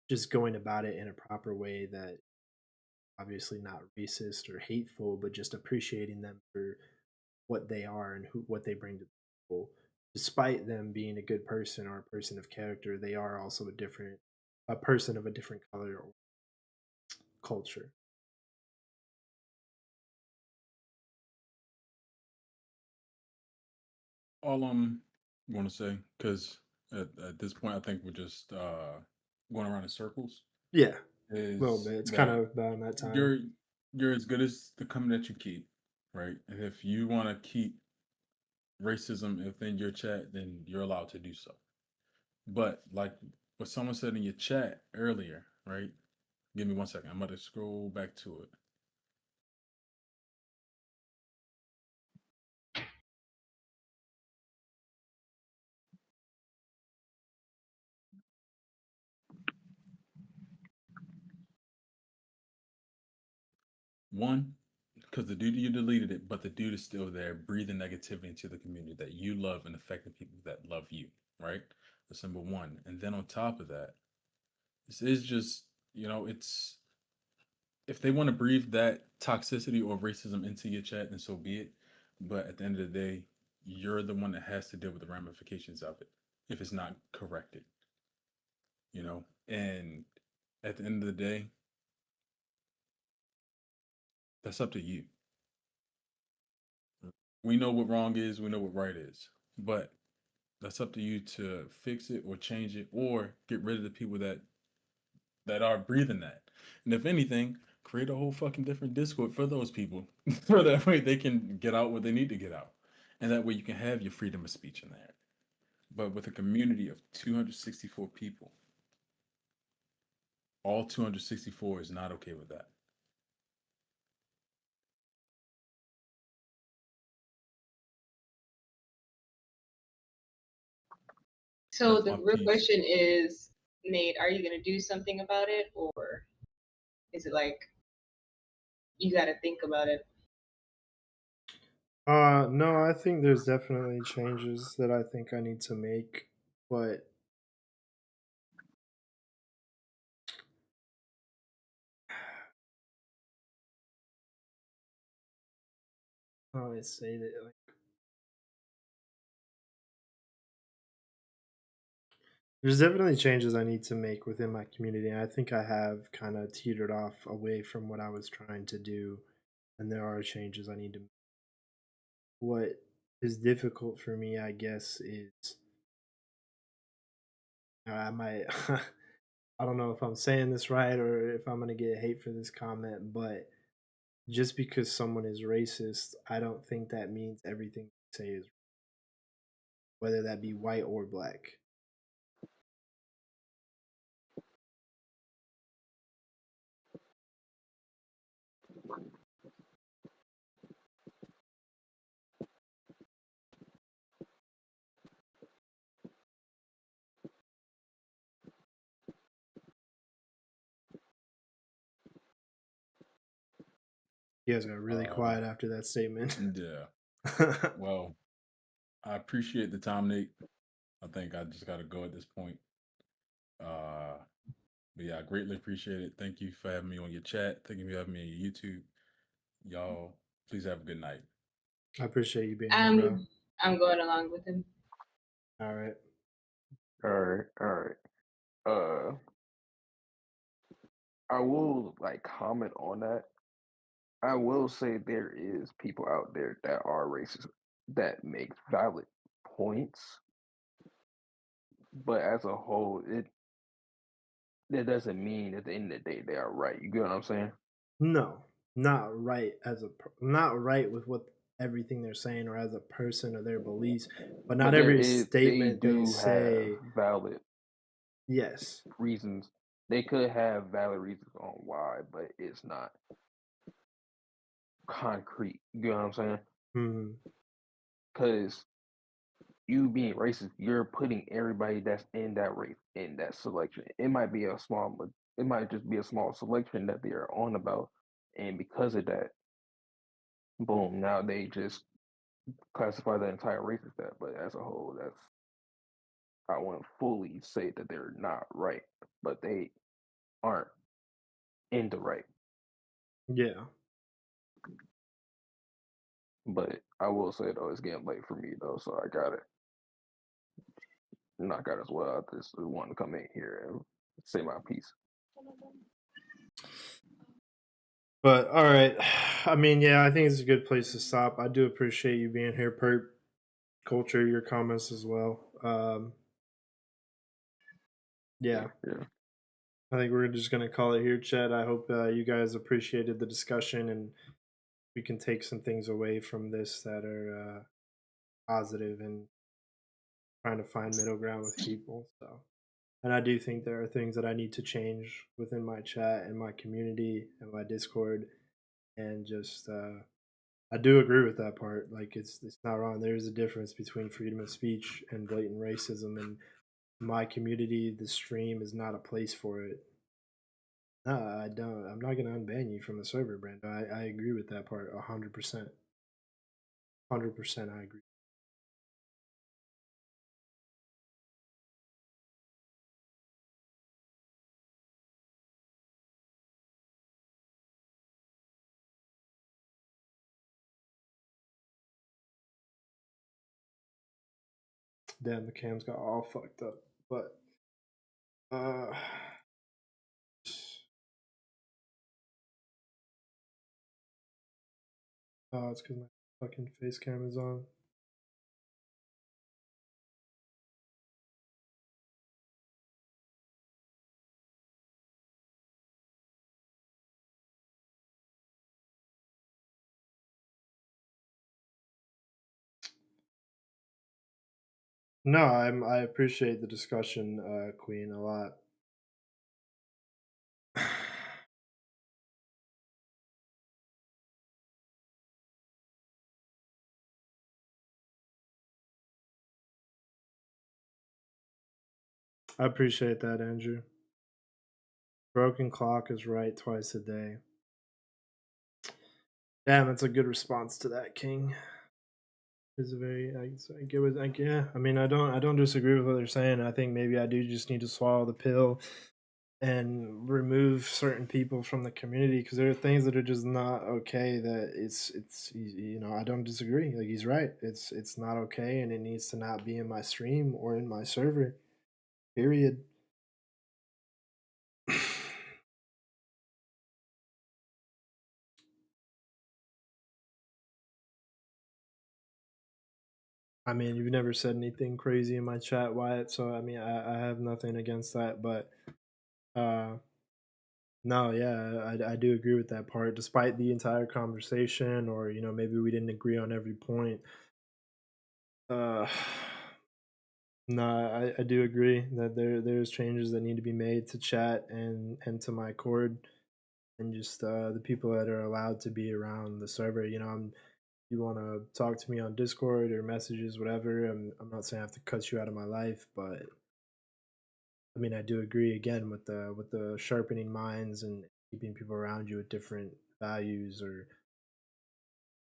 Just going about it in a proper way that obviously not racist or hateful, but just appreciating them for what they are and what they bring to the table. Despite them being a good person or a person of character, they are also a person of a different color or culture. All I'm going to say, because at this point, I think we're just going around in circles, Yeah, a little is bit. It's kind that of about that time. you're you're as good as the company that you keep, right? And if you want to keep racism within your chat, then you're allowed to do so. But like what someone said in your chat earlier, right? Give me 1 second. I'm about to scroll back to it. One, because the dude you deleted it, but the dude is still there, breathing negativity into the community that you love and affecting people that love you, right? That's number one. And then on top of that, this is just, it's if they want to breathe that toxicity or racism into your chat, then so be it. But at the end of the day, you're the one that has to deal with the ramifications of it if it's not corrected, And at the end of the day, that's up to you. We know what wrong is, we know what right is, but that's up to you to fix it or change it or get rid of the people that are breathing that. And if anything, create a whole fucking different Discord for those people, so that way they can get out what they need to get out, and that way you can have your freedom of speech in there. But with a community of 264 people, all 264 is not okay with that. So That's the my real piece. question is, Nate, are you gonna do something about it, or is it like you got to think about it? No, I think there's definitely changes that I think I need to make, but how do I say that? Like, there's definitely changes I need to make within my community. And I think I have kind of teetered off away from what I was trying to do, and there are changes I need to. What is difficult for me, I guess, is I might. I don't know if I'm saying this right or if I'm gonna get hate for this comment, but just because someone is racist, I don't think that means everything they say is, whether that be white or black. You guys got really quiet after that statement. Yeah. Well, I appreciate the time, Nate. I think I just got to go at this point. But yeah, I greatly appreciate it. Thank you for having me on your chat. Thank you for having me on your YouTube. Y'all, please have a good night. I appreciate you being here, bro. I'm going along with him. All right. All right, all right. I will like comment on that. I will say there is people out there that are racist that make valid points, but as a whole, that doesn't mean at the end of the day they are right. You get what I'm saying? No, not right not right with what everything they're saying or as a person or their beliefs, but not But there every is they statement they do have say. valid Yes. reasons. They could have valid reasons on why, but it's not concrete. You get what I'm saying? Hmm. Because you being racist, you're putting everybody that's in that race in that selection. It might be a small, but it might just be a small selection that they are on about, and because of that, boom, now they just classify the entire race as that. But as a whole, that's I wouldn't fully say that they're not right, but they aren't in the right. Yeah. But I will say though, it's getting late for me though, so I got it. Knock out as well. I just want to come in here and say my piece. But all right. I mean, yeah, I think it's a good place to stop. I do appreciate you being here, Purp. Culture, your comments as well. Yeah. Yeah. I think we're just gonna call it here, Chad. I hope you guys appreciated the discussion and we can take some things away from this that are positive and trying to find middle ground with people. So, and I do think there are things that I need to change within my chat and my community and my Discord, and just I do agree with that part. Like it's not wrong. There is a difference between freedom of speech and blatant racism, and my community, the stream is not a place for it. No, I don't. I'm not gonna unban you from the server, Brando. I agree with that part 100%. 100%, I agree. Damn, the cams got all fucked up. But uh oh, it's because my fucking face cam is on. No, I appreciate the discussion, Queen, a lot. I appreciate that, Andrew. Broken clock is right twice a day. Damn, that's a good response to that, King. Is a very I get what yeah. I mean, I don't disagree with what they're saying. I think maybe I do just need to swallow the pill and remove certain people from the community because there are things that are just not okay. That it's I don't disagree. Like he's right. It's not okay, and it needs to not be in my stream or in my server. Period. I mean, you've never said anything crazy in my chat, Wyatt. So I mean, I have nothing against that, but uh, no, yeah, I do agree with that part. Despite the entire conversation, or maybe we didn't agree on every point. Uh, no, I do agree that there's changes that need to be made to chat and to my cord, and just the people that are allowed to be around the server. You want to talk to me on Discord or messages, whatever. I'm not saying I have to cut you out of my life, but I mean I do agree again with the sharpening minds and keeping people around you with different values, or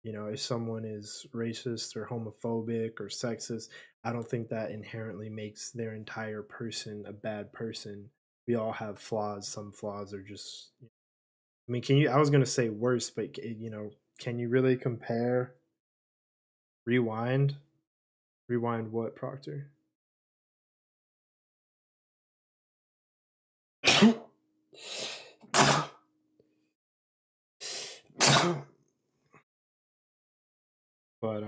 if someone is racist or homophobic or sexist, I don't think that inherently makes their entire person a bad person. We all have flaws. Some flaws are just, I mean, I was going to say worse, but can you really compare? Rewind? Rewind what, Proctor? But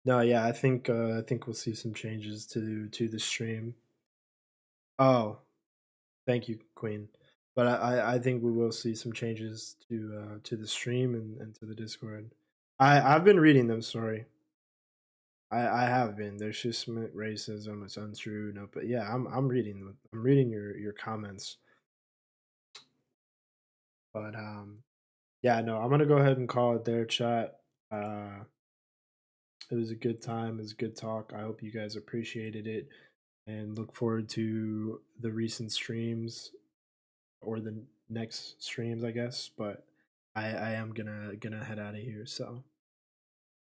no, yeah, I think we'll see some changes to the stream. Oh, thank you, Queen. But I think we will see some changes to the stream and to the Discord. I've been reading them. Sorry, I have been. There's just some racism. It's untrue. No, but yeah, I'm reading them. I'm reading your comments. But yeah, no, I'm gonna go ahead and call it there, chat. It was a good time. It was a good talk. I hope you guys appreciated it, and look forward to the recent streams or the next streams, I guess. But I am gonna head out of here. So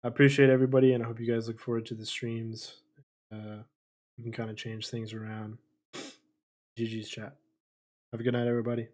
I appreciate everybody, and I hope you guys look forward to the streams. We can kind of change things around. GG's chat. Have a good night, everybody.